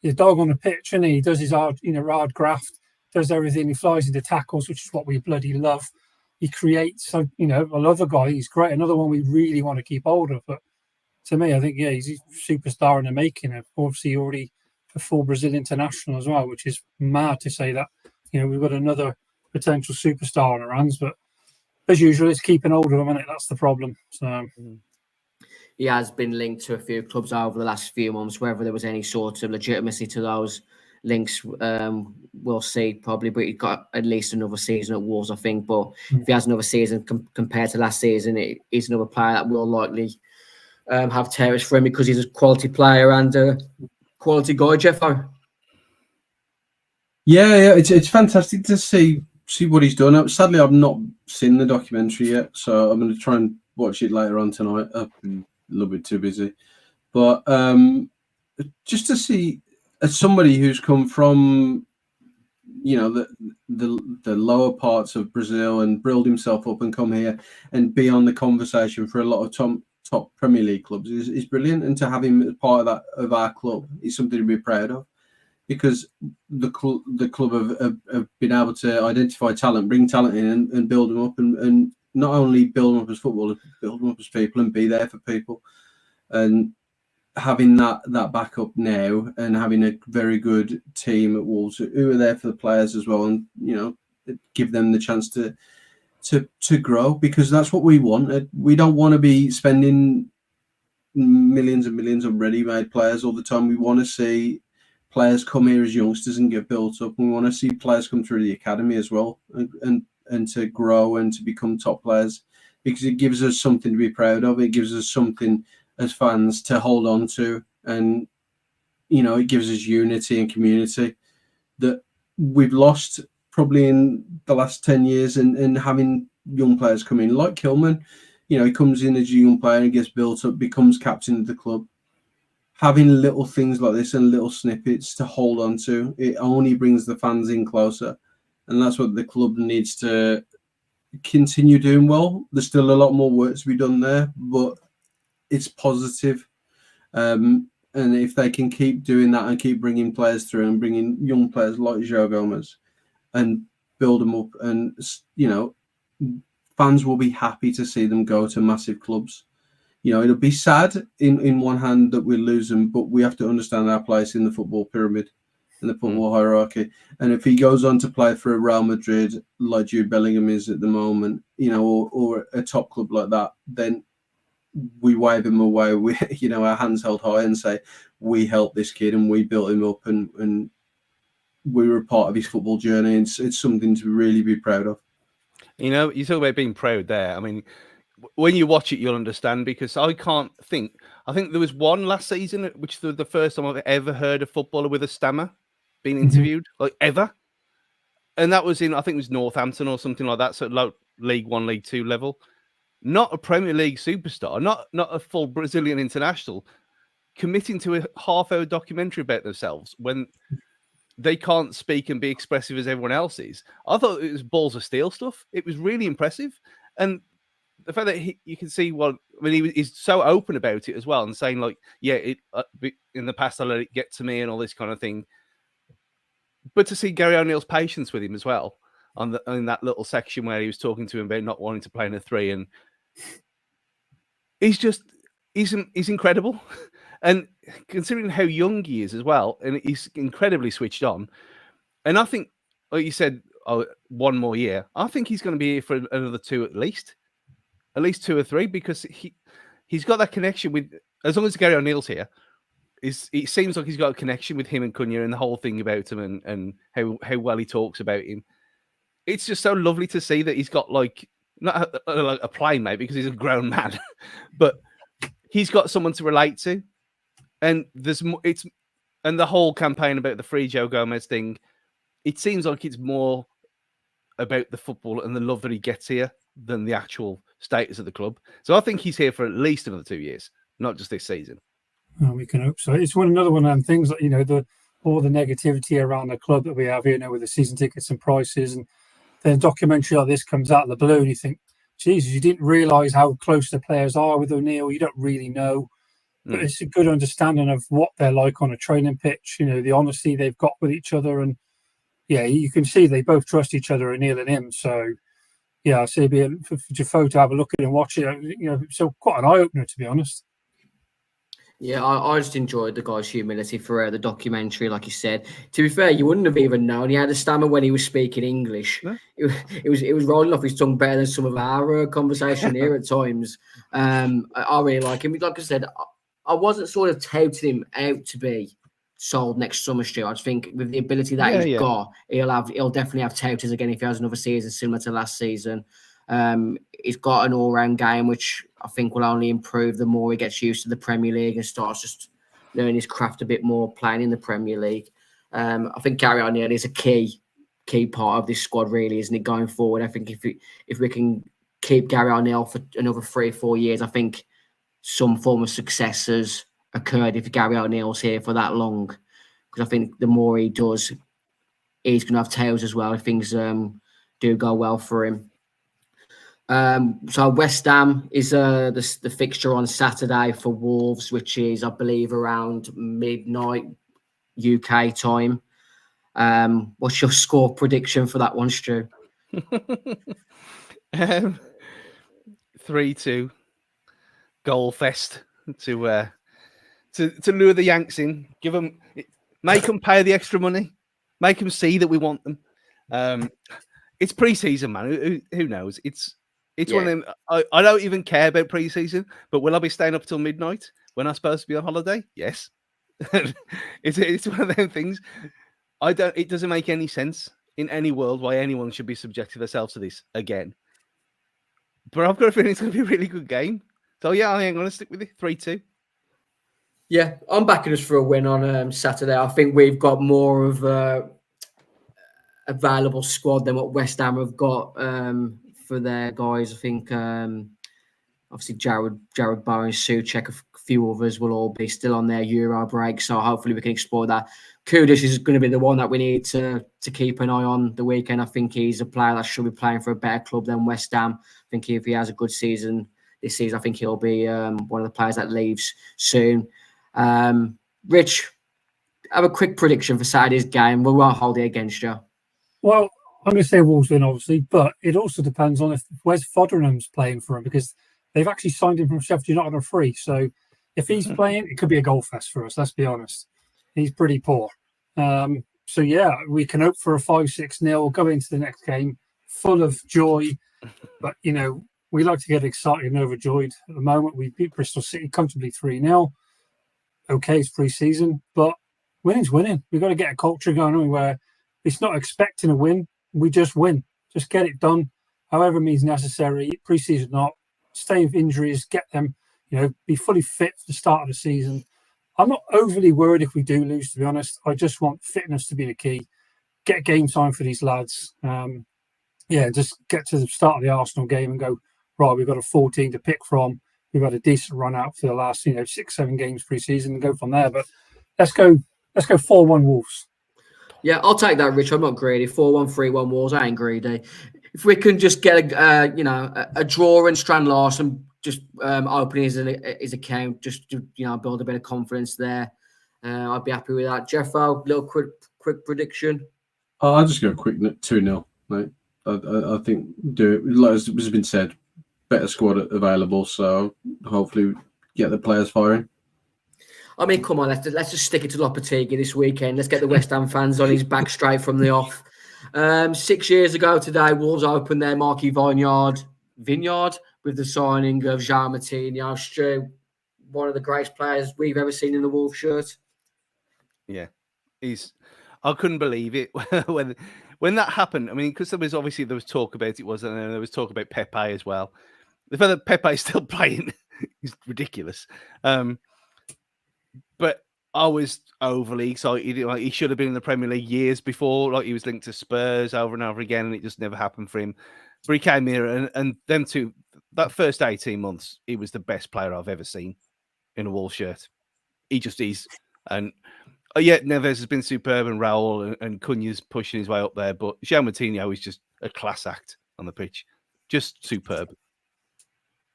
He's a dog on the pitch, and he does his hard graft, does everything. He flies into tackles, which is what we bloody love. He creates, I love the guy. He's great. Another one we really want to keep hold of. But to me, I think, he's a superstar in the making. Obviously, already a full Brazil international as well, which is mad to say that. We've got another potential superstar on our hands, but as usual, it's keeping hold of him, and that's the problem. So. He has been linked to a few clubs over the last few months. Whether there was any sort of legitimacy to those links, we'll see probably. But he's got at least another season at Wolves, I think. But if he has another season compared to last season, he's another player that will likely have terrors for him because he's a quality player and a quality guy, Jeffo. Yeah, it's fantastic to see what he's done. Sadly, I've not seen the documentary yet, so I'm going to try and watch it later on tonight. I've been a little bit too busy, but just to see as somebody who's come from the lower parts of Brazil and build himself up and come here and be on the conversation for a lot of top Premier League clubs is brilliant, and to have him as part of our club is something to be proud of, because the club have been able to identify talent, bring talent in and build them up, and not only build them up as footballers, build them up as people and be there for people. And having that backup now, and having a very good team at Wolves who are there for the players as well, and give them the chance to grow, because that's what we want. We don't want to be spending millions and millions on ready-made players all the time. We want to see players come here as youngsters and get built up. We want to see players come through the academy as well, and to grow and to become top players, because it gives us something to be proud of. It gives us something as fans to hold on to, and it gives us unity and community that we've lost probably in the last 10 years, and having young players come in, like Kilman. He comes in as a young player and gets built up, becomes captain of the club. Having little things like this and little snippets to hold on to, it only brings the fans in closer. And that's what the club needs to continue doing well. There's still a lot more work to be done there, but it's positive. And if they can keep doing that and keep bringing players through and bringing young players like Joao Gomes and build them up, and fans will be happy to see them go to massive clubs. It'll be sad in one hand that we lose them, but we have to understand our place in the football pyramid, in the football hierarchy. And if he goes on to play for a Real Madrid like Jude Bellingham is at the moment, or a top club like that, then we wave him away with our hands held high and say we helped this kid and we built him up and we were a part of his football journey. It's something to really be proud of. You talk about being proud there. I mean, when you watch it, you'll understand, because I think there was one last season, which was the first time I've ever heard a footballer with a stammer being interviewed, like ever. And that was I think it was Northampton or something like that. So like League One, League Two level, not a Premier League superstar, not a full Brazilian international, committing to a half-hour documentary about themselves when they can't speak and be expressive as everyone else is. I thought it was balls of steel stuff. It was really impressive. And the fact that you can see, he's so open about it as well and saying like, yeah, in the past I let it get to me and all this kind of thing. But to see Gary O'Neill's patience with him as well in that little section where he was talking to him about not wanting to play in a 3, and he's incredible. And considering how young he is as well, and he's incredibly switched on. And I think, like you said, one more year, I think he's going to be here for another 2 at least 2 or 3, because he's got that connection with, as long as Gary O'Neill's here, it seems like he's got a connection with him and Cunha and the whole thing about him and how well he talks about him. It's just so lovely to see that he's got like not a playmate because he's a grown man, but he's got someone to relate to. And and the whole campaign about the free Joao Gomes thing, it seems like it's more about the football and the love that he gets here than the actual status of the club. So I think he's here for at least another 2 years, not just this season. Well, we can hope so. It's another one of them things that, all the negativity around the club that we have here, with the season tickets and prices, and then a documentary like this comes out of the blue and you think, Jesus, you didn't realise how close the players are with O'Neill. You don't really know. But it's a good understanding of what they're like on a training pitch, the honesty they've got with each other. And, yeah, you can see they both trust each other, O'Neill and him. So, yeah, I say for Defoe to have a look at it and watch it, so quite an eye-opener, to be honest. Yeah, I just enjoyed the guy's humility throughout the documentary, like you said. To be fair, you wouldn't have even known he had a stammer when he was speaking English. No? It was rolling off his tongue better than some of our conversation here at times. I really like him. Like I said, I wasn't sort of touting him out to be sold next summer, Stu. I just think with the ability that he's got, he'll definitely have touters again if he has another season similar to last season. He's got an all-round game, which I think will only improve the more he gets used to the Premier League and starts just learning his craft a bit more playing in the Premier League. I think Gary O'Neill is a key part of this squad, really, isn't it, going forward? I think if we can keep Gary O'Neill for another 3 or 4 years, I think some form of success has occurred if Gary O'Neill's here for that long. Because I think the more he does, he's going to have tails as well if things do go well for him. So West Ham is the fixture on Saturday for Wolves, which is, I believe, around midnight UK time. What's your score prediction for that one, Stu? 3-2 goal fest to lure the Yanks in. Make them pay the extra money. Make them see that we want them. It's pre-season, man. Who knows? It's one of them. I don't even care about pre-season, but will I be staying up till midnight when I'm supposed to be on holiday? Yes. It's one of them things. It doesn't make any sense in any world why anyone should be subjecting themselves to this again. But I've got a feeling it's going to be a really good game. So yeah, I think I'm going to stick with it. 3-2. Yeah, I'm backing us for a win on Saturday. I think we've got more of a valuable squad than what West Ham have got for their guys. I think obviously Jared Bowen, Souček, a few others will all be still on their Euro break. So hopefully we can explore that. Kudus is going to be the one that we need to keep an eye on the weekend. I think he's a player that should be playing for a better club than West Ham. I think if he has a good season this season, I think he'll be one of the players that leaves soon. Rich, have a quick prediction for Saturday's game. We won't hold it against you. Well, I'm going to say Wolves win, obviously, but it also depends on if where's Foderinham's playing for him, because they've actually signed him from Sheffield United on a free. So if he's playing, it could be a goal fest for us, let's be honest. He's pretty poor. So, yeah, we can hope for a 5-6-0, go into the next game full of joy. But, you know, we like to get excited and overjoyed. At the moment, we beat Bristol City comfortably 3-0. Okay, it's pre-season, but winning's winning. We've got to get a culture going where it's not expecting a win. We just win. Just get it done, however means necessary. Pre-season not. Stay with injuries, get them, you know, be fully fit for the start of the season. I'm not overly worried if we do lose, to be honest. I just want fitness to be the key. Get game time for these lads. Just get to the start of the Arsenal game and go, right, we've got a 14 to pick from. We've had a decent run out for the last, 6-7 games pre-season and go from there. But let's go 4-1 Wolves. Yeah, I'll take that, Rich. I'm not greedy. 4-1, 3-1 Wolves. I ain't greedy. If we can just get a draw and Strand Larsen just opening his account, just to build a bit of confidence there, I'd be happy with that. Jeffo, little quick prediction. I'll just go quick 2-0. Like, I think do it. Like has been said, better squad available, so hopefully get the players firing. I mean, come on, let's just stick it to Lopetegui this weekend. Let's get the West Ham fans on his back straight from the off. 6 years ago today, Wolves opened their marquee vineyard with the signing of Joao Moutinho. Stu, one of the greatest players we've ever seen in the Wolves shirt. Yeah, I couldn't believe it when that happened. I mean, because there was talk about it, wasn't there? And there was talk about Pepe as well. The fact that Pepe is still playing is ridiculous. But I was overly excited. Like, he should have been in the Premier League years before. Like, he was linked to Spurs over and over again, and it just never happened for him. But he came here, and them two, that first 18 months, he was the best player I've ever seen in a Wolves shirt. He just is. And yet Neves has been superb, and Raul and Cunha's pushing his way up there. But Joao Moutinho is just a class act on the pitch. Just superb.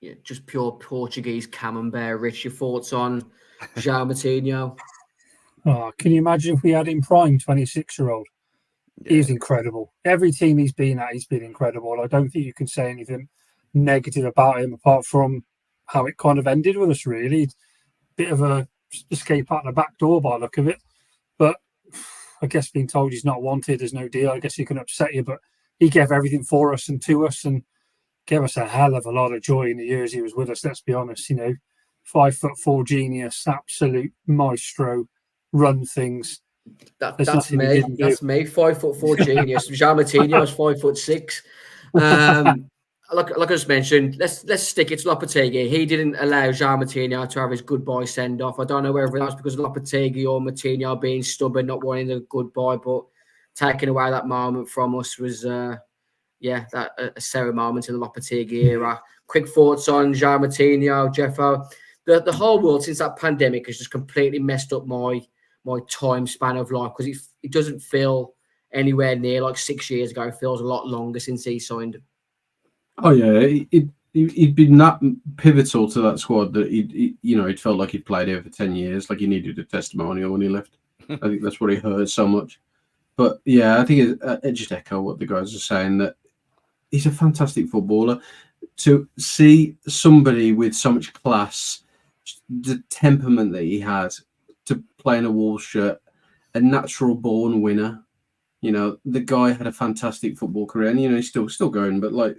Yeah, just pure Portuguese camembert. Rich, your thoughts on Joao Moutinho? Oh, can you imagine if we had him prime 26-year-old? Yeah. He's incredible. Every team he's been at, he's been incredible. I don't think you can say anything negative about him apart from how it kind of ended with us, really. Bit of a escape out the back door by the look of it. But I guess being told he's not wanted, there's no deal. I guess he can upset you, but he gave everything for us and to us and gave us a hell of a lot of joy in the years he was with us, let's be honest. 5'4" genius, absolute maestro, run things. That's me. That's me. 5'4" genius. Joao Moutinho is 5'6". Like I just mentioned, let's stick it to Lopetegui. He didn't allow Joao Moutinho to have his goodbye send off. I don't know whether that's because of Lopetegui or Moutinho being stubborn, not wanting the goodbye, but taking away that moment from us was a Sarah moment in the Lopetegui era. Quick thoughts on Joao Moutinho, Jeffo. The whole world since that pandemic has just completely messed up my time span of life because it doesn't feel anywhere near like 6 years ago. It feels a lot longer since he signed. Oh yeah, he'd been that pivotal to that squad that it felt like he'd played here for 10 years. Like he needed a testimonial when he left. I think that's what he heard so much. But yeah, I think I just echo what the guys are saying, that he's a fantastic footballer. To see somebody with so much class, the temperament that he had to play in a Wolves shirt, a natural born winner. The guy had a fantastic football career, and he's still going. But like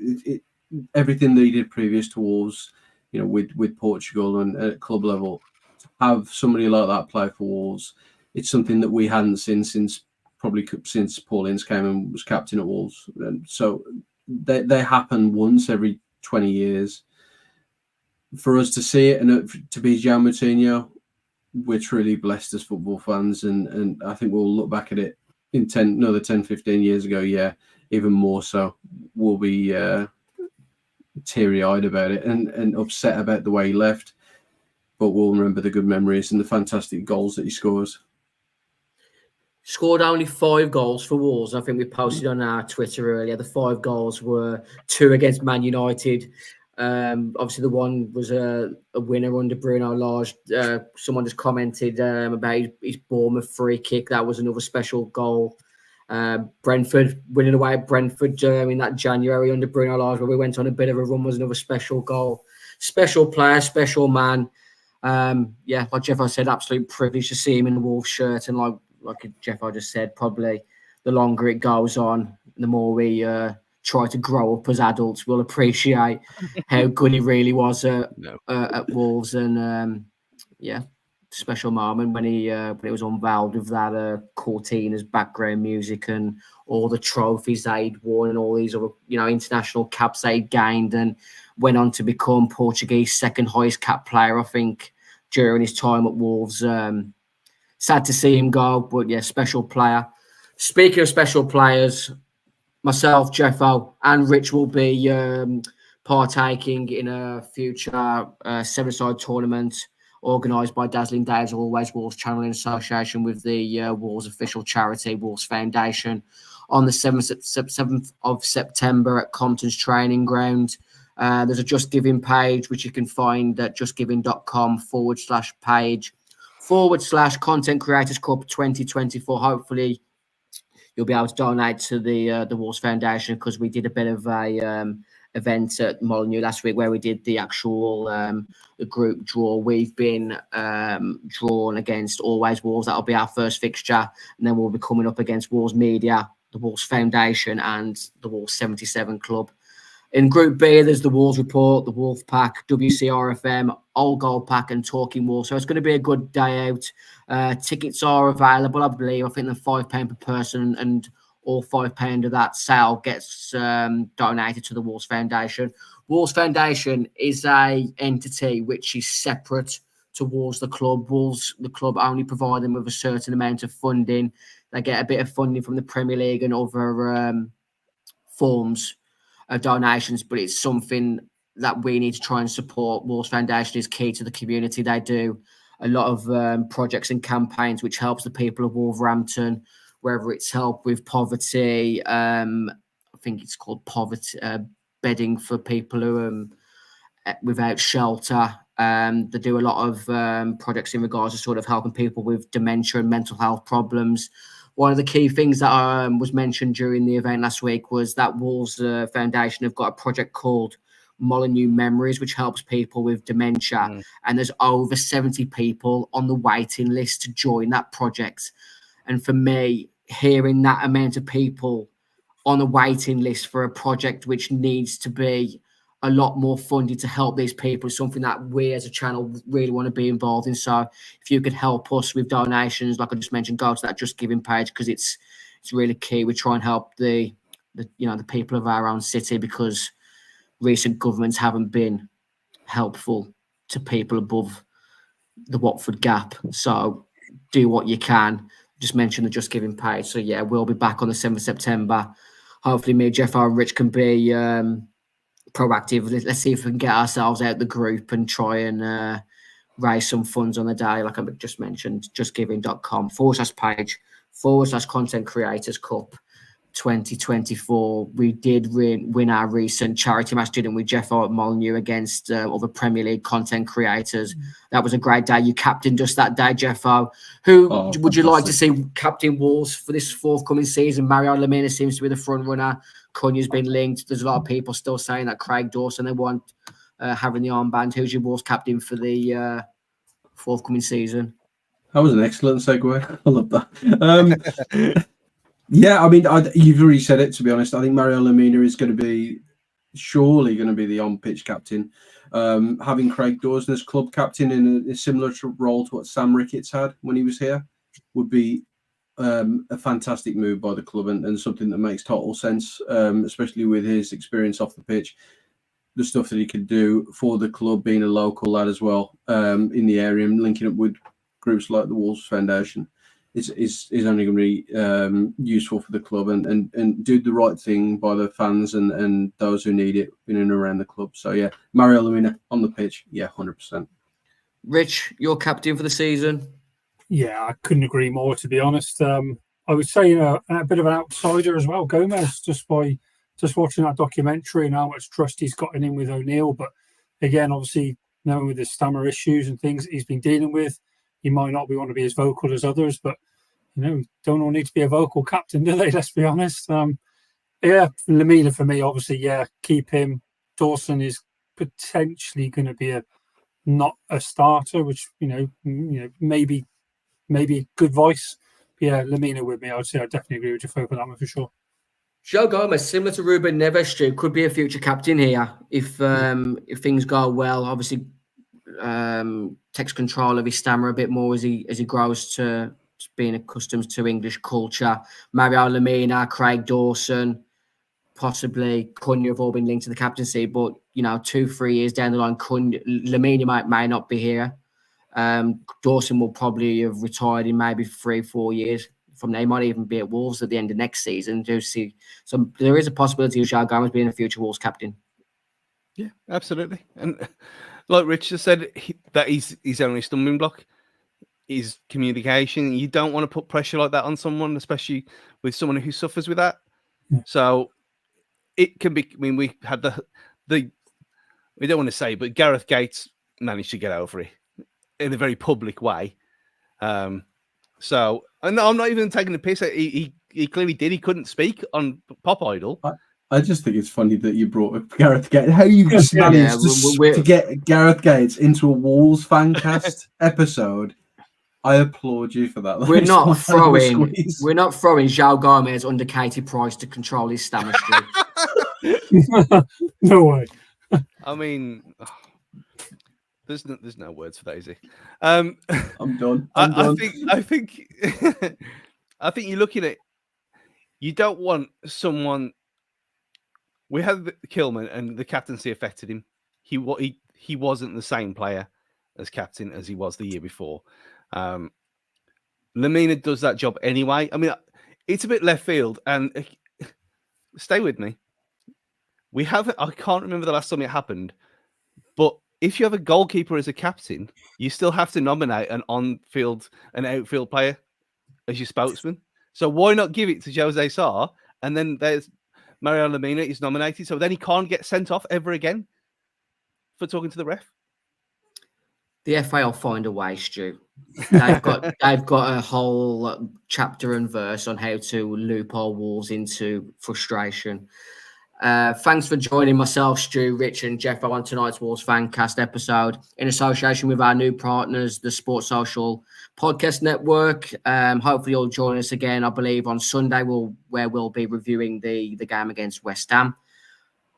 everything that he did previous to Wolves, with Portugal and at club level, to have somebody like that play for Wolves, it's something that we hadn't seen since Paul Ince came and was captain at Wolves. And so they happen once every 20 years. For us to see it and to be Joao Moutinho, we're truly blessed as football fans, and I think we'll look back at it in 10, 15 years ago, even more so. We'll be teary-eyed about it and upset about the way he left. But we'll remember the good memories and the fantastic goals that he scores. Scored only 5 goals for Wolves. I think we posted on our Twitter earlier. The 5 goals were 2 against Man United. Obviously, the one was a winner under Bruno Lage. Someone just commented about his Bournemouth free kick. That was another special goal. Brentford winning away at Brentford in that January under Bruno Lage, where we went on a bit of a run, was another special goal. Special player, special man. Like Jeffo said, absolute privilege to see him in the Wolves shirt. And like Jeffo just said, probably the longer it goes on, the more we try to grow up as adults, we'll appreciate how good he really was at Wolves. And special moment when it was unveiled with that Cortina's background music and all the trophies they'd won and all these other international caps they'd gained, and went on to become Portuguese second highest cap player, I think, during his time at Wolves. Sad to see him go, but yeah, special player. Speaking of special players, myself, Jeffo, and Rich will be partaking in a future seven-side tournament organised by Dazzling Days, always Wolves channel in association with the Wolves official charity, Wolves Foundation, on the 7th of September at Compton's training ground. There's a Just Giving page, which you can find at justgiving.com/page/Content Creators Cup 2024. Hopefully, you'll be able to donate to the Wolves Foundation, because we did a bit of a event at Moutinho last week where we did the actual the group draw. We've been drawn against Always Wolves. That'll be our first fixture, and then we'll be coming up against Wolves Media, the Wolves Foundation, and the Wolves 77 Club. In Group B, there's the Wolves Report, the Wolf Pack, WCRFM, Old Gold Pack, and Talking Wolves. So it's going to be a good day out. Tickets are available, I believe. I think they're £5 per person, and all £5 of that sale gets donated to the Wolves Foundation. Wolves Foundation is a entity which is separate towards the club. Wolves, the club, only provide them with a certain amount of funding. They get a bit of funding from the Premier League and other forms of donations, but it's something that we need to try and support. Wolves Foundation is key to the community. They do a lot of projects and campaigns which helps the people of Wolverhampton, whether it's help with poverty. I think it's called poverty bedding for people who are without shelter. They do a lot of projects in regards to sort of helping people with dementia and mental health problems. One of the key things that was mentioned during the event last week was that Wolves Foundation have got a project called Moutinho Memories, which helps people with dementia. And there's over 70 people on the waiting list to join that project. And for me, hearing that amount of people on a waiting list for a project which needs to be a lot more funded to help these people is something that we as a channel really want to be involved in. So if you could help us with donations, like I just mentioned, go to that Just Giving page, because it's really key. We try and help the people of our own city, because recent governments haven't been helpful to people above the Watford gap. So do what you can. Just mention the Just Giving page. So yeah, we'll be back on the 7th of September. Hopefully me, Jeff, and Rich can be proactive. Let's see if we can get ourselves out the group and try and raise some funds on the day, like I just mentioned. justgiving.com/page/Content Creators Cup 2024. We did win our recent charity match, didn't we, Jeffo, at Moutinho against other Premier League content creators. That was a great day. You captained us that day, Jeffo. Who would you like to see captain Wolves for this forthcoming season? Mario Lemina seems to be the front runner. Cunha's been linked. There's a lot of people still saying that Craig Dawson, they want having the armband. Who's your Wolves captain for the forthcoming season? That was an excellent segue. I love that. Yeah, I mean, you've already said it, to be honest. I think Mario Lemina is surely going to be the on-pitch captain. Having Craig Dawson as club captain in a similar role to what Sam Ricketts had when he was here would be a fantastic move by the club, and something that makes total sense, especially with his experience off the pitch, the stuff that he could do for the club, being a local lad as well, in the area, and linking up with groups like the Wolves Foundation. is only going to be useful for the club and do the right thing by the fans and those who need it in and around the club. So yeah, Mario Lemina on the pitch, yeah, 100%. Rich, your captain for the season. Yeah, I couldn't agree more, to be honest. I would say, a bit of an outsider as well, Gomez, just watching that documentary and how much trust he's gotten in with O'Neill. But again, obviously, knowing with his stammer issues and things that he's been dealing with, he might not want to be as vocal as others, but don't all need to be a vocal captain, do they? Let's be honest. Yeah, Lemina for me, obviously, yeah, keep him. Dawson is potentially going to be not a starter, which maybe a good voice. But yeah, Lemina with me. I would say I definitely agree with you for that one for sure. Joao Gomes, similar to Ruben Neves, Stu, could be a future captain here if things go well. Obviously, takes control of his stammer a bit more as he grows to being accustomed to English culture. Mario Lemina, Craig Dawson, possibly Cunha have all been linked to the captaincy, but 2-3 years down the line, Lemina may not be here. Dawson will probably have retired in maybe 3-4 years from now. He might even be at Wolves at the end of next season. So there is a possibility of Joao Gomes being a future Wolves captain. Yeah, absolutely. And like Rich just said, that is his only stumbling block is communication. You don't want to put pressure like that on someone, especially with someone who suffers with that. Yeah. So it can be. I mean, we had the we don't want to say, but Gareth Gates managed to get over it in a very public way. So, and I'm not even taking the piss. He clearly did. He couldn't speak on Pop Idol. I just think it's funny that you brought up Gareth Gates. How you just managed to get Gareth Gates into a Wolves Fancast episode. I applaud you for that. We're not throwing Joao Gomes under Katie Price to control his stammer streak. No way. I mean, there's no words for that, is there? I'm done. I think I think you're looking at. You don't want someone. We had Kilman, and the captaincy affected him. He wasn't the same player as captain as he was the year before. Lemina does that job anyway. I mean, it's a bit left field, and stay with me. I can't remember the last time it happened, but if you have a goalkeeper as a captain, you still have to nominate an outfield player as your spokesman. So why not give it to Jose Sarr, and then there's Mario Lemina is nominated, so then he can't get sent off ever again for talking to the ref. The FA will find a way, Stu. They've got a whole chapter and verse on how to loophole Wolves into frustration. Thanks for joining myself, Stu, Rich, and Jeff on tonight's Wolves Fancast episode in association with our new partners, the Sports Social Podcast Network. Hopefully you'll join us again, I believe, on Sunday, where we'll be reviewing the game against West Ham.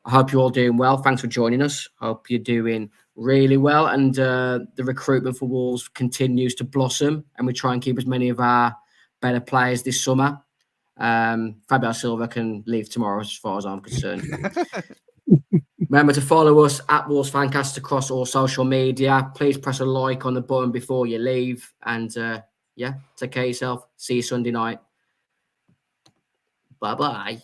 I hope you're all doing well. Thanks for joining us. Hope you're doing really well. And the recruitment for Wolves continues to blossom, and we try and keep as many of our better players this summer. Fabio Silva can leave tomorrow as far as I'm concerned. Remember to follow us at Wolves Fancast across all social media. Please press a like on the button before you leave. And take care of yourself. See you Sunday night. Bye-bye.